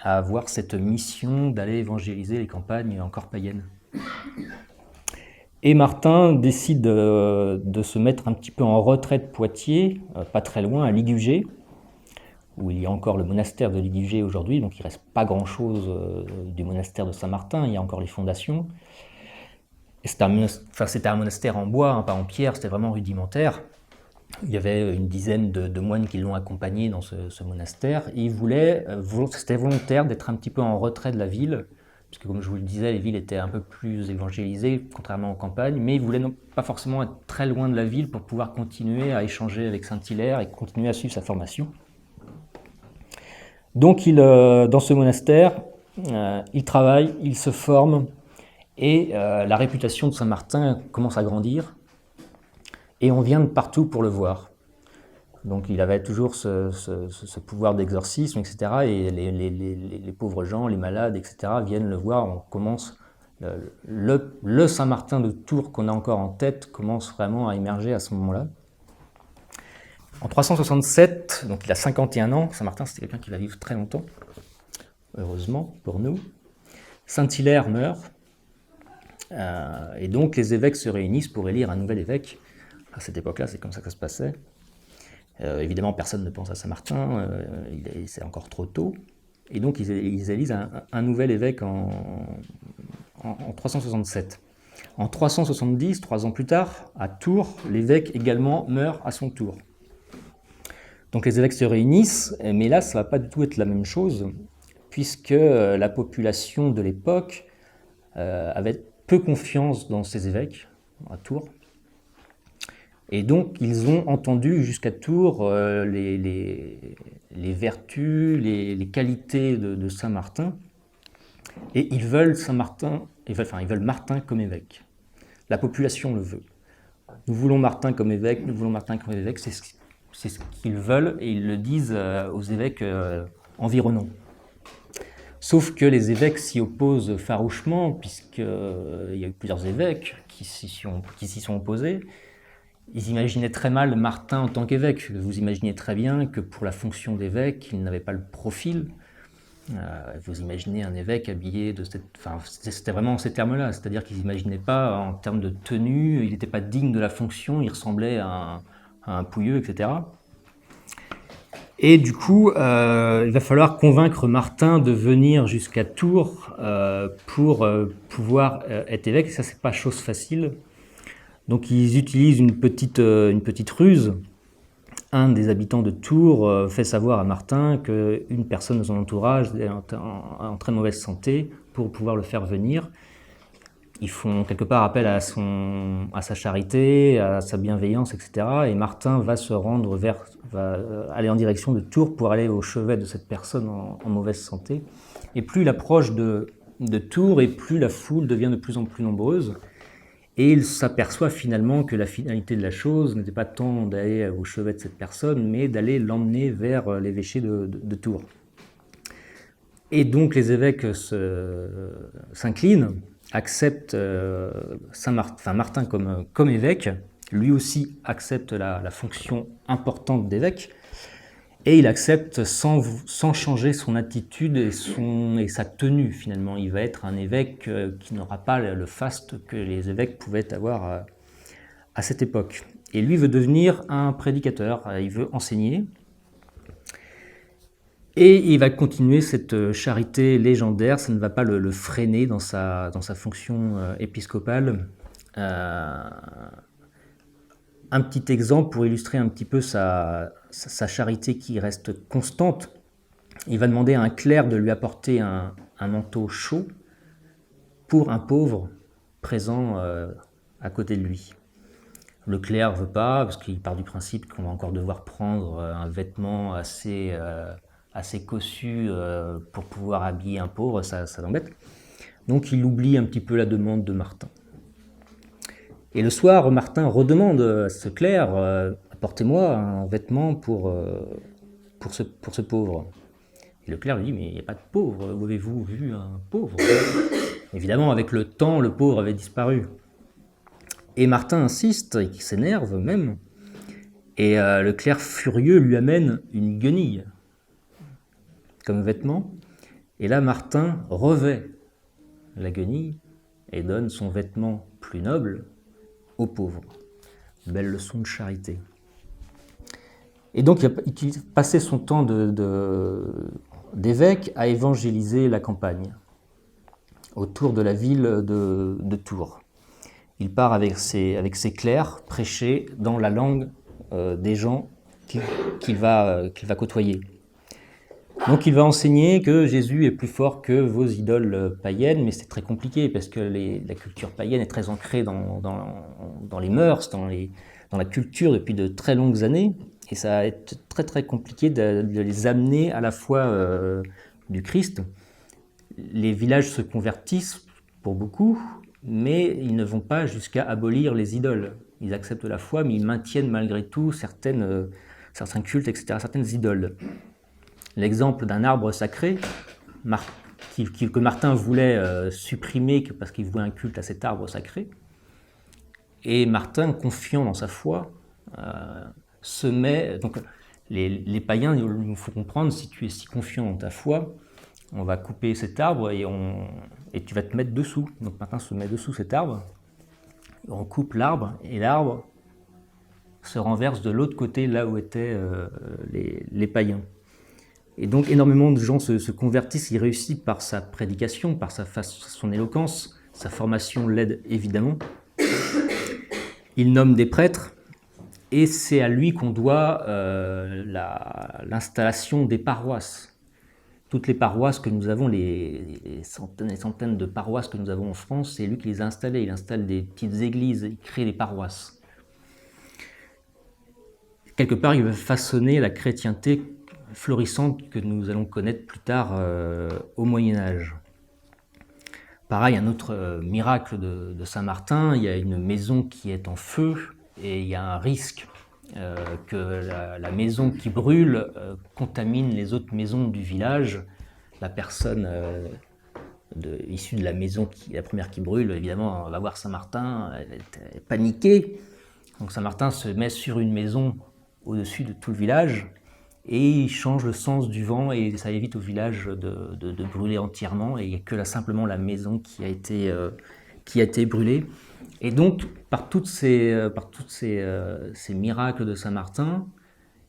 avoir cette mission d'aller évangéliser les campagnes encore païennes. Et Martin décide de se mettre un petit peu en retrait de Poitiers, pas très loin, à Ligugé, où il y a encore le monastère de Ligugé aujourd'hui, donc il ne reste pas grand-chose du monastère de Saint-Martin, il y a encore les fondations. C'était un monastère en bois, hein, pas en pierre, c'était vraiment rudimentaire. Il y avait une dizaine de moines qui l'ont accompagné dans ce monastère. Et c'était volontaire d'être un petit peu en retrait de la ville, puisque comme je vous le disais, les villes étaient un peu plus évangélisées, contrairement aux campagnes, mais ils voulaient pas forcément être très loin de la ville pour pouvoir continuer à échanger avec Saint-Hilaire et continuer à suivre sa formation. Donc dans ce monastère, il travaille, il se forme, et la réputation de Saint-Martin commence à grandir, et on vient de partout pour le voir. Donc il avait toujours ce pouvoir d'exorcisme, etc. Et les pauvres gens, les malades, etc. viennent le voir. On commence le Saint-Martin de Tours qu'on a encore en tête commence vraiment à émerger à ce moment-là. En 367, donc il a 51 ans, Saint-Martin c'était quelqu'un qui va vivre très longtemps, heureusement pour nous. Saint-Hilaire meurt, et donc les évêques se réunissent pour élire un nouvel évêque. À cette époque-là, c'est comme ça que ça se passait. Évidemment, personne ne pense à Saint-Martin, c'est encore trop tôt. Et donc, ils élisent un nouvel évêque en 367. En 370, 3 ans plus tard, à Tours, l'évêque également meurt à son tour. Donc les évêques se réunissent, mais là, ça ne va pas du tout être la même chose, puisque la population de l'époque avait peu confiance dans ces évêques à Tours. Et donc, ils ont entendu jusqu'à Tours les vertus, les qualités de Saint Martin, et ils veulent Martin comme évêque. La population le veut. Nous voulons Martin comme évêque, nous voulons Martin comme évêque, c'est ce qu'ils veulent, et ils le disent aux évêques environnants. Sauf que les évêques s'y opposent farouchement, puisqu'il y a eu plusieurs évêques qui s'y sont opposés. Ils imaginaient très mal Martin en tant qu'évêque. Vous imaginez très bien que pour la fonction d'évêque, il n'avait pas le profil. Vous imaginez un évêque habillé de cette... Enfin, c'était vraiment ces termes-là, c'est-à-dire qu'ils n'imaginaient pas en termes de tenue, il n'était pas digne de la fonction, il ressemblait à un pouilleux, etc. Et du coup, il va falloir convaincre Martin de venir jusqu'à Tours pour pouvoir être évêque. Ça, c'est pas chose facile. Donc, ils utilisent une petite ruse. Un des habitants de Tours fait savoir à Martin qu'une personne de son entourage est en très mauvaise santé pour pouvoir le faire venir. Ils font quelque part appel à sa charité, à sa bienveillance, etc. Et Martin va aller en direction de Tours pour aller au chevet de cette personne en mauvaise santé. Et plus il approche de Tours, et plus la foule devient de plus en plus nombreuse. Et il s'aperçoit finalement que la finalité de la chose n'était pas tant d'aller au chevet de cette personne, mais d'aller l'emmener vers l'évêché de Tours. Et donc les évêques s'inclinent, acceptent Martin comme évêque, lui aussi accepte la fonction importante d'évêque, et il accepte sans changer son attitude et sa tenue finalement. Il va être un évêque qui n'aura pas le faste que les évêques pouvaient avoir à cette époque. Et lui veut devenir un prédicateur, il veut enseigner. Et il va continuer cette charité légendaire, ça ne va pas le freiner dans sa fonction épiscopale. Un petit exemple pour illustrer un petit peu sa charité qui reste constante. Il va demander à un clerc de lui apporter un manteau chaud pour un pauvre présent à côté de lui. Le clerc ne veut pas, parce qu'il part du principe qu'on va encore devoir prendre un vêtement assez cossu pour pouvoir habiller un pauvre, ça l'embête. Donc il oublie un petit peu la demande de Martin. Et le soir, Martin redemande à ce clerc « Apportez-moi un vêtement pour ce pauvre ». Et le clerc lui dit « Mais il n'y a pas de pauvre, où avez-vous vu un pauvre ?» Évidemment, avec le temps, le pauvre avait disparu. Et Martin insiste, et qui s'énerve même, et le clerc furieux lui amène une guenille comme vêtement. Et là, Martin revêt la guenille et donne son vêtement plus noble aux pauvres. Belle leçon de charité. Et donc, il passait son temps d'évêque à évangéliser la campagne autour de la ville de Tours. Il part avec ses clercs prêcher dans la langue des gens qu'il va côtoyer. Donc il va enseigner que Jésus est plus fort que vos idoles païennes, mais c'est très compliqué parce que la culture païenne est très ancrée dans les mœurs, dans la culture depuis de très longues années, et ça va être très très compliqué de les amener à la foi du Christ. Les villages se convertissent pour beaucoup, mais ils ne vont pas jusqu'à abolir les idoles. Ils acceptent la foi, mais ils maintiennent malgré tout certains cultes, etc., certaines idoles. L'exemple d'un arbre sacré que Martin voulait supprimer parce qu'il vouait un culte à cet arbre sacré. Et Martin, confiant dans sa foi, se met... Donc, les païens nous font comprendre, si tu es si confiant dans ta foi, on va couper cet arbre et tu vas te mettre dessous. Donc Martin se met dessous cet arbre, on coupe l'arbre et l'arbre se renverse de l'autre côté, là où étaient les païens. Et donc énormément de gens se convertissent, il réussit par sa prédication, par son éloquence, Sa formation l'aide évidemment. Il nomme des prêtres, et c'est à lui qu'on doit l'installation des paroisses. Toutes les paroisses que nous avons, les centaines et centaines de paroisses que nous avons en France, c'est lui qui les a installées. Il installe des petites églises, il crée les paroisses. Quelque part, il va façonner la chrétienté florissante que nous allons connaître plus tard au Moyen-Âge. Pareil, un autre miracle de Saint-Martin, il y a une maison qui est en feu et il y a un risque que la maison qui brûle contamine les autres maisons du village. La personne issue de la maison, la première qui brûle, évidemment, va voir Saint-Martin, elle est paniquée. Donc Saint-Martin se met sur une maison au-dessus de tout le village et il change le sens du vent et ça évite au village de brûler entièrement, et il n'y a que simplement la maison qui a été brûlée. Et donc, par tous ces miracles de Saint-Martin,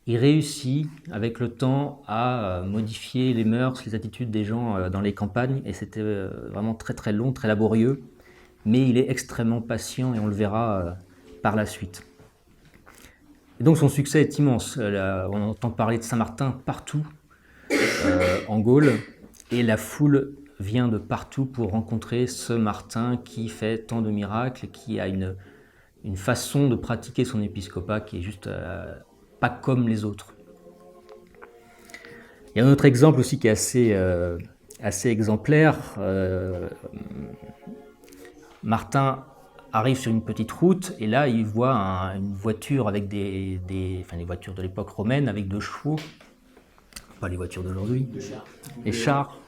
il réussit avec le temps à modifier les mœurs, les attitudes des gens dans les campagnes, et c'était vraiment très très long, très laborieux, mais il est extrêmement patient et on le verra par la suite. Et donc son succès est immense. On entend parler de Saint-Martin partout en Gaule, et la foule vient de partout pour rencontrer ce Martin qui fait tant de miracles et qui a une façon de pratiquer son épiscopat qui est juste pas comme les autres. Il y a un autre exemple aussi qui est assez exemplaire. Martin arrive sur une petite route et là il voit une voiture avec les voitures de l'époque romaine avec 2 chevaux, pas les voitures d'aujourd'hui, les chars.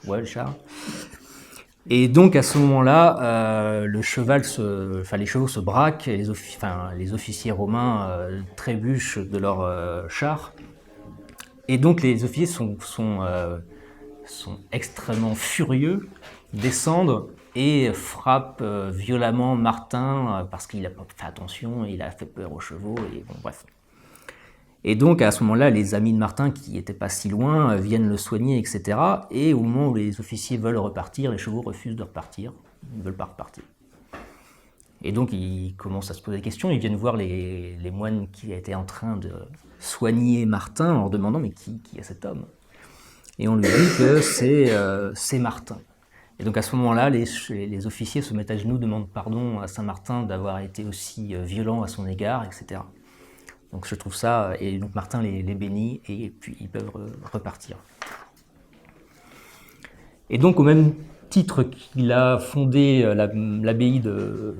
Et donc à ce moment-là, les chevaux se braquent et les officiers romains trébuchent de leurs chars. Et donc les officiers sont extrêmement furieux, descendent et frappent violemment Martin parce qu'il n'a pas fait attention, il a fait peur aux chevaux, et bon, bref. Et donc à ce moment-là, les amis de Martin, qui n'étaient pas si loin, viennent le soigner, etc. Et au moment où les officiers veulent repartir, les chevaux refusent de repartir, ils ne veulent pas repartir. Et donc ils commencent à se poser des questions, ils viennent voir les moines qui étaient en train de soigner Martin en leur demandant « mais qui est cet homme ?» Et on lui dit que c'est Martin. Et donc à ce moment-là, les officiers se mettent à genoux, demandent pardon à Saint-Martin d'avoir été aussi violent à son égard, etc. Donc je trouve ça, et donc Martin les bénit, et puis ils peuvent repartir. Et donc au même titre qu'il a fondé l'abbaye de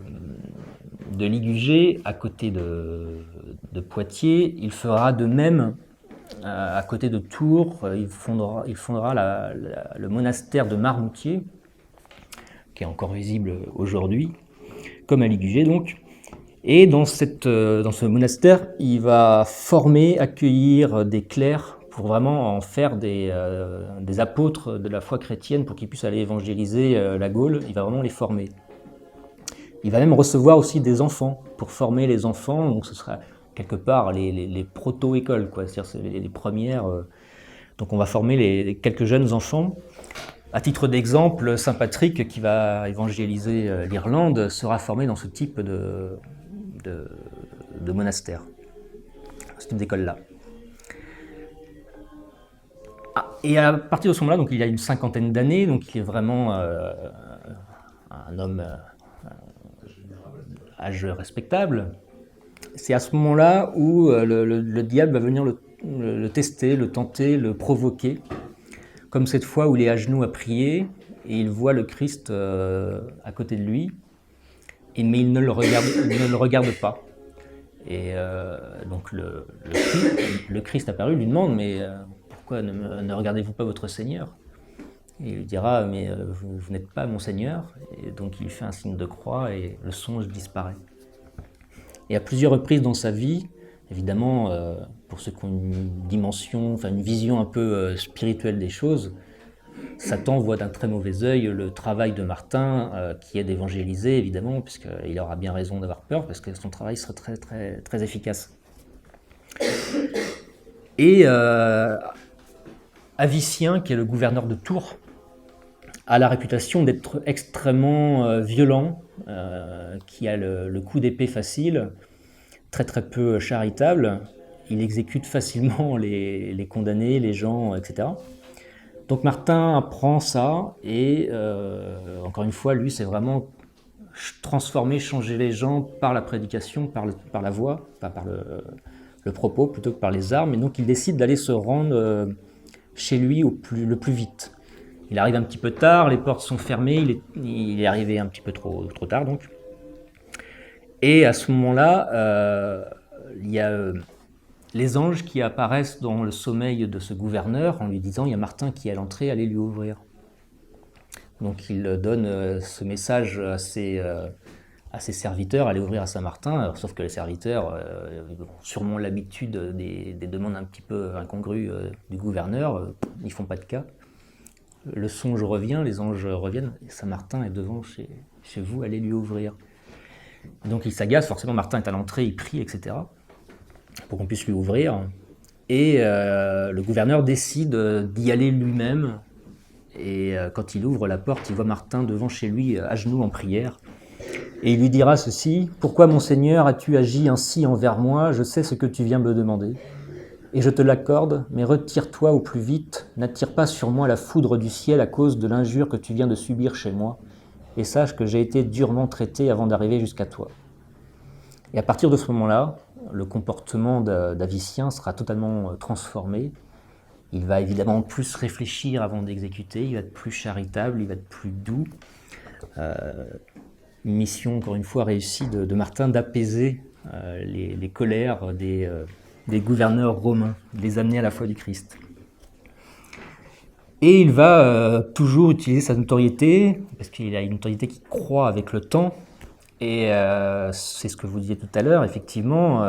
Ligugé, à côté de Poitiers, il fera de même à côté de Tours. Il fondera le monastère de Marmoutier, qui est encore visible aujourd'hui, comme à Ligugé donc. Et dans ce monastère, il va accueillir des clercs pour vraiment en faire des apôtres de la foi chrétienne pour qu'ils puissent aller évangéliser la Gaule. Il va vraiment les former. Il va même recevoir aussi des enfants pour former les enfants. Donc ce sera quelque part les proto-écoles, quoi. C'est-à-dire c'est les premières. Donc on va former quelques jeunes enfants. À titre d'exemple, Saint Patrick, qui va évangéliser l'Irlande, sera formé dans ce type de monastère, ce type d'école-là. Et à partir de ce moment-là, donc il a une 50aine d'années, donc il est vraiment un homme âge respectable. C'est à ce moment-là où le diable va venir le tester, le tenter, le provoquer, comme cette fois où il est à genoux à prier et il voit le Christ à côté de lui, mais il ne le regarde pas. Et donc le Christ apparu lui demande « mais pourquoi ne regardez-vous pas votre Seigneur ?» Et il lui dira « mais vous n'êtes pas mon Seigneur ». Et donc il fait un signe de croix et le songe disparaît. Et à plusieurs reprises dans sa vie, évidemment, pour ceux qui ont une vision un peu spirituelle des choses, Satan voit d'un très mauvais œil le travail de Martin, qui est d'évangéliser, évidemment, puisqu'il aura bien raison d'avoir peur, parce que son travail serait très, très, très efficace. Et Avicien, qui est le gouverneur de Tours, a la réputation d'être extrêmement violent, qui a le coup d'épée facile, très très peu charitable. Il exécute facilement les condamnés, les gens, etc. Donc Martin apprend ça et encore une fois, lui, c'est vraiment transformer, changer les gens par la prédication, par la voix, par le propos plutôt que par les armes. Et donc il décide d'aller se rendre chez lui le plus vite. Il arrive un petit peu tard, les portes sont fermées, il est arrivé un petit peu trop tard donc. Et à ce moment-là, il y a les anges qui apparaissent dans le sommeil de ce gouverneur en lui disant « il y a Martin qui est à l'entrée, allez lui ouvrir ». Donc il donne ce message à ses serviteurs, allez ouvrir à Saint-Martin, alors, sauf que les serviteurs ont sûrement l'habitude des demandes un petit peu incongrues du gouverneur, ils font pas de cas. Le songe revient, les anges reviennent, Saint-Martin est devant chez vous, allez lui ouvrir. Donc il s'agace, forcément Martin est à l'entrée, il prie, etc. pour qu'on puisse lui ouvrir. Et le gouverneur décide d'y aller lui-même. Et quand il ouvre la porte, il voit Martin devant chez lui, à genoux en prière. Et il lui dira ceci: « Pourquoi, mon Seigneur, as-tu agi ainsi envers moi? Je sais ce que tu viens me demander. Et je te l'accorde, mais retire-toi au plus vite, n'attire pas sur moi la foudre du ciel à cause de l'injure que tu viens de subir chez moi, et sache que j'ai été durement traité avant d'arriver jusqu'à toi. » Et à partir de ce moment-là, le comportement d'Avicien sera totalement transformé. Il va évidemment plus réfléchir avant d'exécuter, il va être plus charitable, il va être plus doux. Une mission, encore une fois, réussie de Martin d'apaiser les colères des gouverneurs romains, de les amener à la foi du Christ. Et il va toujours utiliser sa notoriété, parce qu'il a une notoriété qui croît avec le temps, et c'est ce que je vous disiez tout à l'heure, effectivement,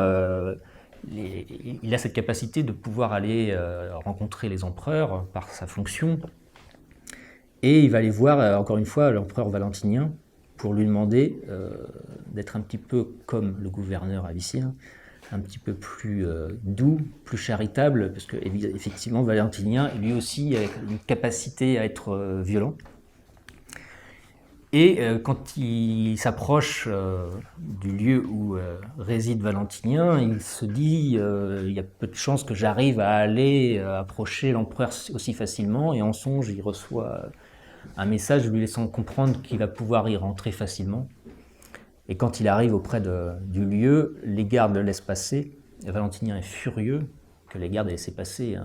il a cette capacité de pouvoir aller rencontrer les empereurs par sa fonction, et il va aller voir, encore une fois, l'empereur Valentinien, pour lui demander d'être un petit peu comme le gouverneur Avicien, un petit peu plus doux, plus charitable, parce que effectivement Valentinien, lui aussi, a une capacité à être violent. Et quand il s'approche du lieu où réside Valentinien, il se dit il y a peu de chances que j'arrive à aller approcher l'empereur aussi facilement, et en songe, il reçoit un message lui laissant comprendre qu'il va pouvoir y rentrer facilement. Et quand il arrive auprès du lieu, les gardes le laissent passer. Et Valentinien est furieux que les gardes aient laissé passer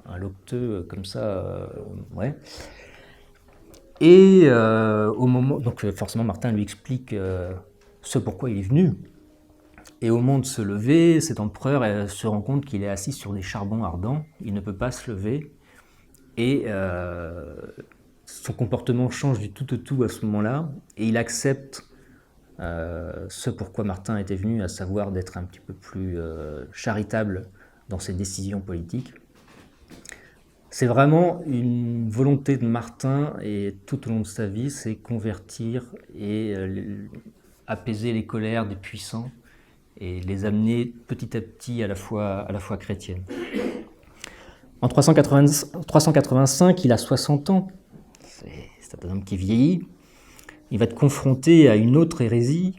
un locteux comme ça. Ouais. Et au moment, donc forcément Martin lui explique ce pourquoi il est venu. Et au moment de se lever, cet empereur se rend compte qu'il est assis sur des charbons ardents. Il ne peut pas se lever. Et son comportement change du tout au tout à ce moment-là. Et il accepte ce pourquoi Martin était venu, à savoir d'être un petit peu plus charitable dans ses décisions politiques. C'est vraiment une volonté de Martin, et tout au long de sa vie, c'est convertir et apaiser les colères des puissants et les amener petit à petit à la foi chrétienne. En 385, il a 60 ans, c'est un homme qui vieillit. Il va être confronté à une autre hérésie,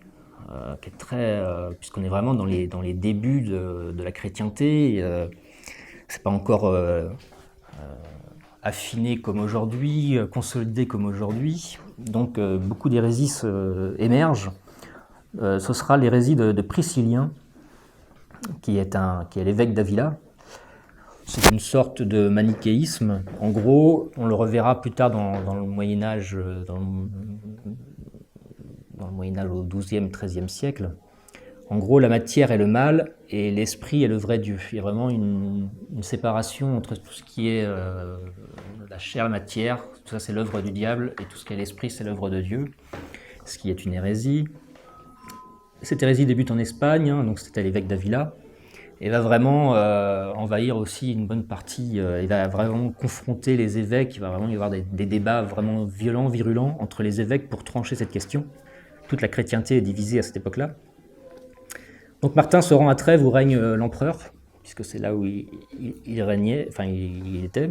qui est très, puisqu'on est vraiment dans les débuts de la chrétienté. C'est pas encore affiné comme aujourd'hui, consolidé comme aujourd'hui. Donc beaucoup d'hérésies émergent. Ce sera l'hérésie de Priscillien, qui est l'évêque d'Avila. C'est une sorte de manichéisme. En gros, on le reverra plus tard dans le Moyen-Âge, dans le Moyen-Âge au XIIe, XIIIe siècle. En gros, la matière est le mal et l'esprit est le vrai Dieu. Il y a vraiment une séparation entre tout ce qui est la chair, la matière, tout ça c'est l'œuvre du diable, et tout ce qui est l'esprit c'est l'œuvre de Dieu, ce qui est une hérésie. Cette hérésie débute en Espagne, donc c'était l'évêque d'Avila, et va vraiment envahir aussi une bonne partie, il va vraiment confronter les évêques, il va vraiment y avoir des débats vraiment violents, virulents entre les évêques pour trancher cette question. Toute la chrétienté est divisée à cette époque-là. Donc Martin se rend à Trèves où règne l'empereur, puisque c'est là où il régnait, enfin il était.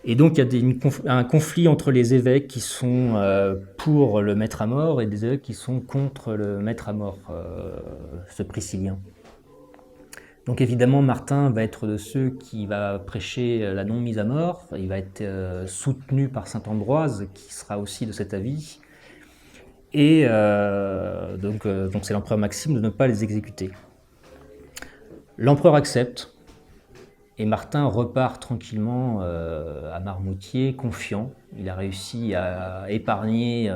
Et donc il y a un conflit entre les évêques qui sont pour le mettre à mort et des évêques qui sont contre le mettre à mort, ce Priscillien. Donc évidemment, Martin va être de ceux qui va prêcher la non-mise à mort. Il va être soutenu par saint Ambroise, qui sera aussi de cet avis. Et donc c'est l'empereur Maxime de ne pas les exécuter. L'empereur accepte, et Martin repart tranquillement à Marmoutier, confiant. Il a réussi à épargner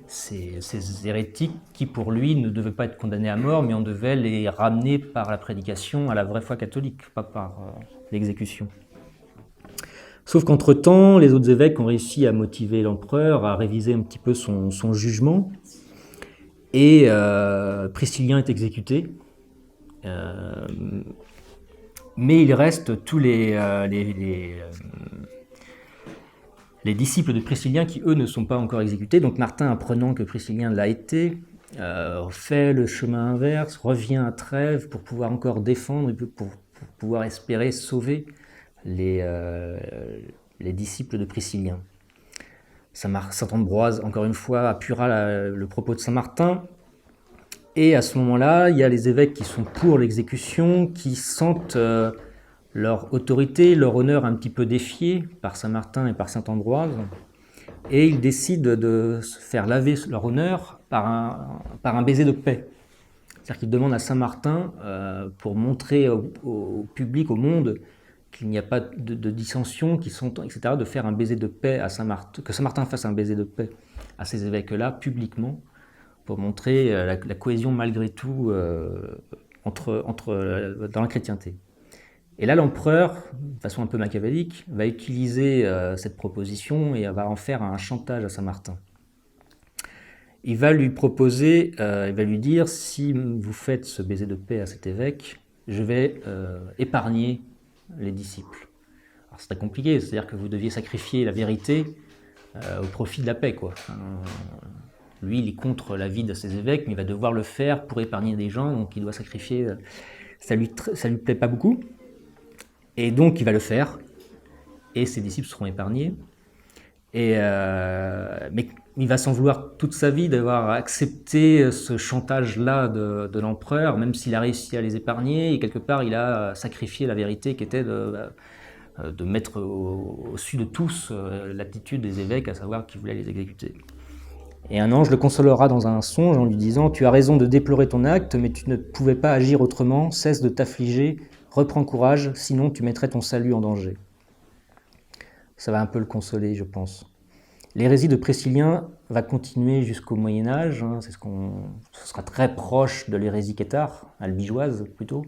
ces hérétiques qui, pour lui, ne devaient pas être condamnés à mort, mais on devait les ramener par la prédication à la vraie foi catholique, pas par l'exécution. Sauf qu'entre-temps, les autres évêques ont réussi à motiver l'empereur à réviser un petit peu son jugement, et Priscillien est exécuté. Mais il reste tous les disciples de Priscillien qui, eux, ne sont pas encore exécutés. Donc Martin, apprenant que Priscillien l'a été, fait le chemin inverse, revient à Trèves pour pouvoir encore défendre et pour pouvoir espérer sauver les disciples de Priscillien. Saint Ambroise, encore une fois, appuiera le propos de Saint Martin. Et à ce moment-là, il y a les évêques qui sont pour l'exécution, qui sentent leur autorité, leur honneur un petit peu défiés par Saint Martin et par Saint Ambroise, et ils décident de se faire laver leur honneur par un baiser de paix. C'est-à-dire qu'ils demandent à Saint Martin, pour montrer au public, au monde, qu'il n'y a pas de dissension, etc., de faire un baiser de paix à Saint Martin, que Saint Martin fasse un baiser de paix à ces évêques-là, publiquement, pour montrer la cohésion malgré tout dans la chrétienté. Et là, l'empereur, de façon un peu machiavélique, va utiliser cette proposition et va en faire un chantage à Saint Martin. Il va lui proposer, il va lui dire, si vous faites ce baiser de paix à cet évêque, je vais épargner les disciples. Alors c'est très compliqué, c'est-à-dire que vous deviez sacrifier la vérité au profit de la paix, quoi. Lui, il est contre la vie de ses évêques, mais il va devoir le faire pour épargner des gens, donc il doit sacrifier. Ça lui plaît pas beaucoup, et donc il va le faire, et ses disciples seront épargnés. Mais il va s'en vouloir toute sa vie d'avoir accepté ce chantage-là de l'empereur, même s'il a réussi à les épargner, et quelque part il a sacrifié la vérité qui était de mettre au-dessus de tous l'attitude des évêques, à savoir qu'ils voulaient les exécuter. Et un ange le consolera dans un songe en lui disant « Tu as raison de déplorer ton acte, mais tu ne pouvais pas agir autrement, cesse de t'affliger, reprends courage, sinon tu mettrais ton salut en danger. » Ça va un peu le consoler, je pense. L'hérésie de Priscillien va continuer jusqu'au Moyen-Âge, ce sera très proche de l'hérésie cathare, albigeoise plutôt,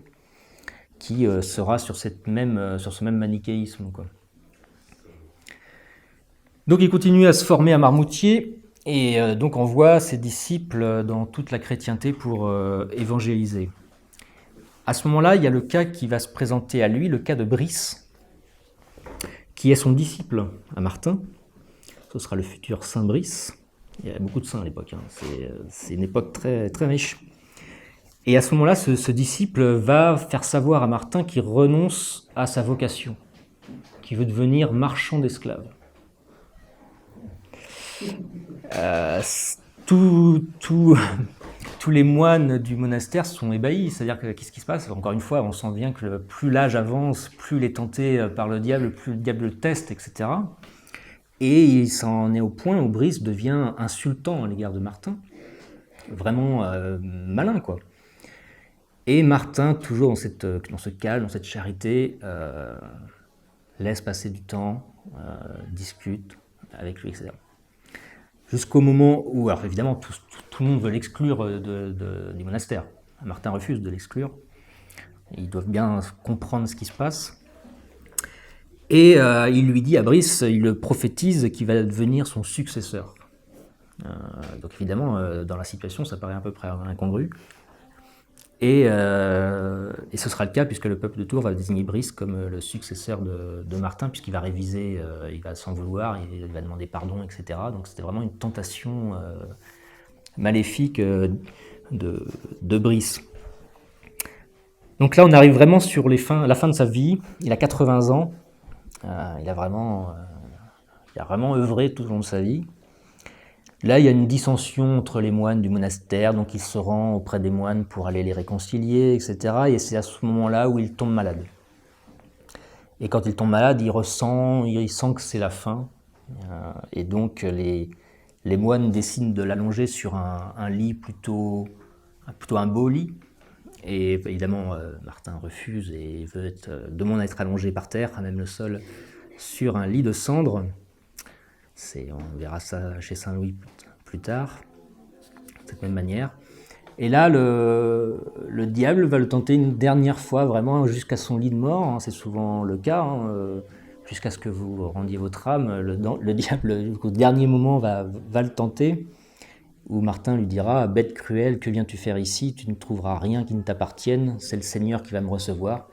qui sera sur ce même manichéisme, quoi. Donc il continue à se former à Marmoutier, et donc envoie ses disciples dans toute la chrétienté pour évangéliser. À ce moment-là, il y a le cas qui va se présenter à lui, le cas de Brice, qui est son disciple à Martin. Ce sera le futur saint Brice. Il y a beaucoup de saints à l'époque, c'est une époque très, très riche. Et à ce moment-là, ce disciple va faire savoir à Martin qu'il renonce à sa vocation, qu'il veut devenir marchand d'esclaves. Tous les moines du monastère sont ébahis, c'est-à-dire que qu'est-ce qui se passe ? Encore une fois, on sent bien que plus l'âge avance, plus il est tenté par le diable, plus le diable le teste, etc. Et il s'en est au point où Brice devient insultant à l'égard de Martin, vraiment malin, quoi. Et Martin, toujours dans ce calme, dans cette charité, laisse passer du temps, discute avec lui, etc. Jusqu'au moment où, alors évidemment, tout le monde veut l'exclure du monastère. Martin refuse de l'exclure. Ils doivent bien comprendre ce qui se passe. Et il lui dit à Brice, il le prophétise qu'il va devenir son successeur. Donc évidemment, dans la situation, ça paraît à peu près incongru. Et ce sera le cas puisque le peuple de Tours va désigner Brice comme le successeur de Martin, puisqu'il va réviser, il va s'en vouloir, il va demander pardon, etc. Donc c'était vraiment une tentation maléfique de Brice. Donc là, on arrive vraiment sur la fin de sa vie. Il a 80 ans. Il a vraiment œuvré tout au long de sa vie. Là, il y a une dissension entre les moines du monastère, donc il se rend auprès des moines pour aller les réconcilier, etc. Et c'est à ce moment-là où il tombe malade. Et quand il tombe malade, il sent que c'est la fin. Et donc les moines décident de l'allonger sur un lit plutôt un beau lit. Et évidemment, Martin refuse et demande à être allongé par terre, à même le sol, sur un lit de cendres. On verra ça chez Saint-Louis plus tard, de cette même manière. Et là, le diable va le tenter une dernière fois, vraiment jusqu'à son lit de mort, hein, c'est souvent le cas, hein, jusqu'à ce que vous rendiez votre âme. Le diable, au dernier moment, va le tenter, où Martin lui dira « Bête cruelle, que viens-tu faire ici? Tu ne trouveras rien qui ne t'appartienne, c'est le Seigneur qui va me recevoir. »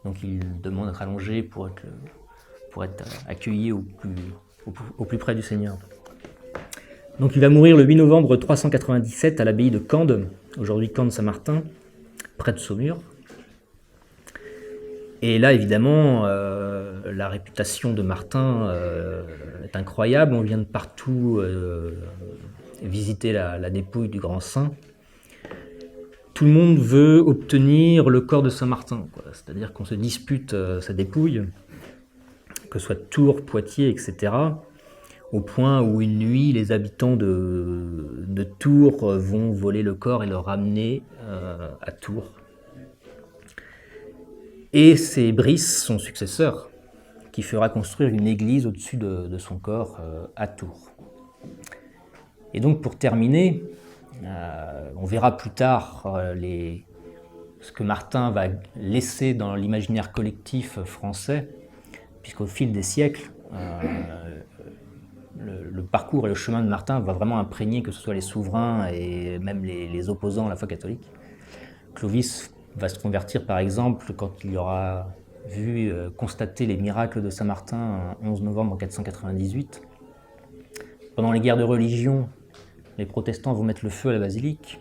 Donc il demande d'être allongé pour être accueilli au plus près du Seigneur. Donc il va mourir le 8 novembre 397 à l'abbaye de Cande, aujourd'hui Cande-Saint-Martin, près de Saumur. Et là, évidemment, la réputation de Martin est incroyable. On vient de partout visiter la dépouille du grand saint. Tout le monde veut obtenir le corps de Saint-Martin, c'est-à-dire qu'on se dispute sa dépouille, que ce soit Tours, Poitiers, etc., au point où une nuit, les habitants de Tours vont voler le corps et le ramener à Tours. Et c'est Brice, son successeur, qui fera construire une église au-dessus de son corps à Tours. Et donc pour terminer, on verra plus tard ce que Martin va laisser dans l'imaginaire collectif français, puisqu'au fil des siècles, le parcours et le chemin de Martin va vraiment imprégner que ce soit les souverains et même les opposants à la foi catholique. Clovis va se convertir par exemple quand il aura vu constater les miracles de Saint-Martin un 11 novembre 498. Pendant les guerres de religion, les protestants vont mettre le feu à la basilique.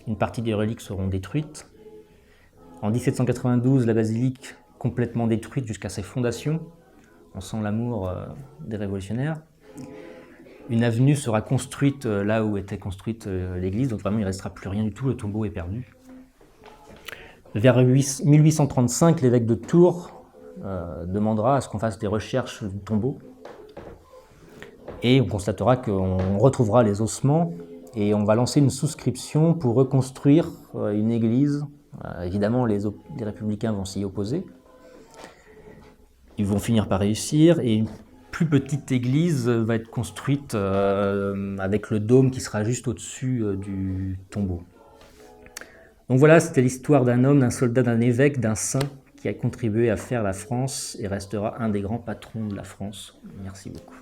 Une partie des reliques seront détruites. En 1792, la basilique complètement détruite jusqu'à ses fondations. On sent l'amour des révolutionnaires. Une avenue sera construite là où était construite l'église, donc vraiment il ne restera plus rien du tout, le tombeau est perdu. Vers 1835, l'évêque de Tours demandera à ce qu'on fasse des recherches du tombeau. Et on constatera qu'on retrouvera les ossements et on va lancer une souscription pour reconstruire une église. Évidemment, les républicains vont s'y opposer. Ils vont finir par réussir et une plus petite église va être construite avec le dôme qui sera juste au-dessus du tombeau. Donc voilà, c'était l'histoire d'un homme, d'un soldat, d'un évêque, d'un saint qui a contribué à faire la France et restera un des grands patrons de la France. Merci beaucoup.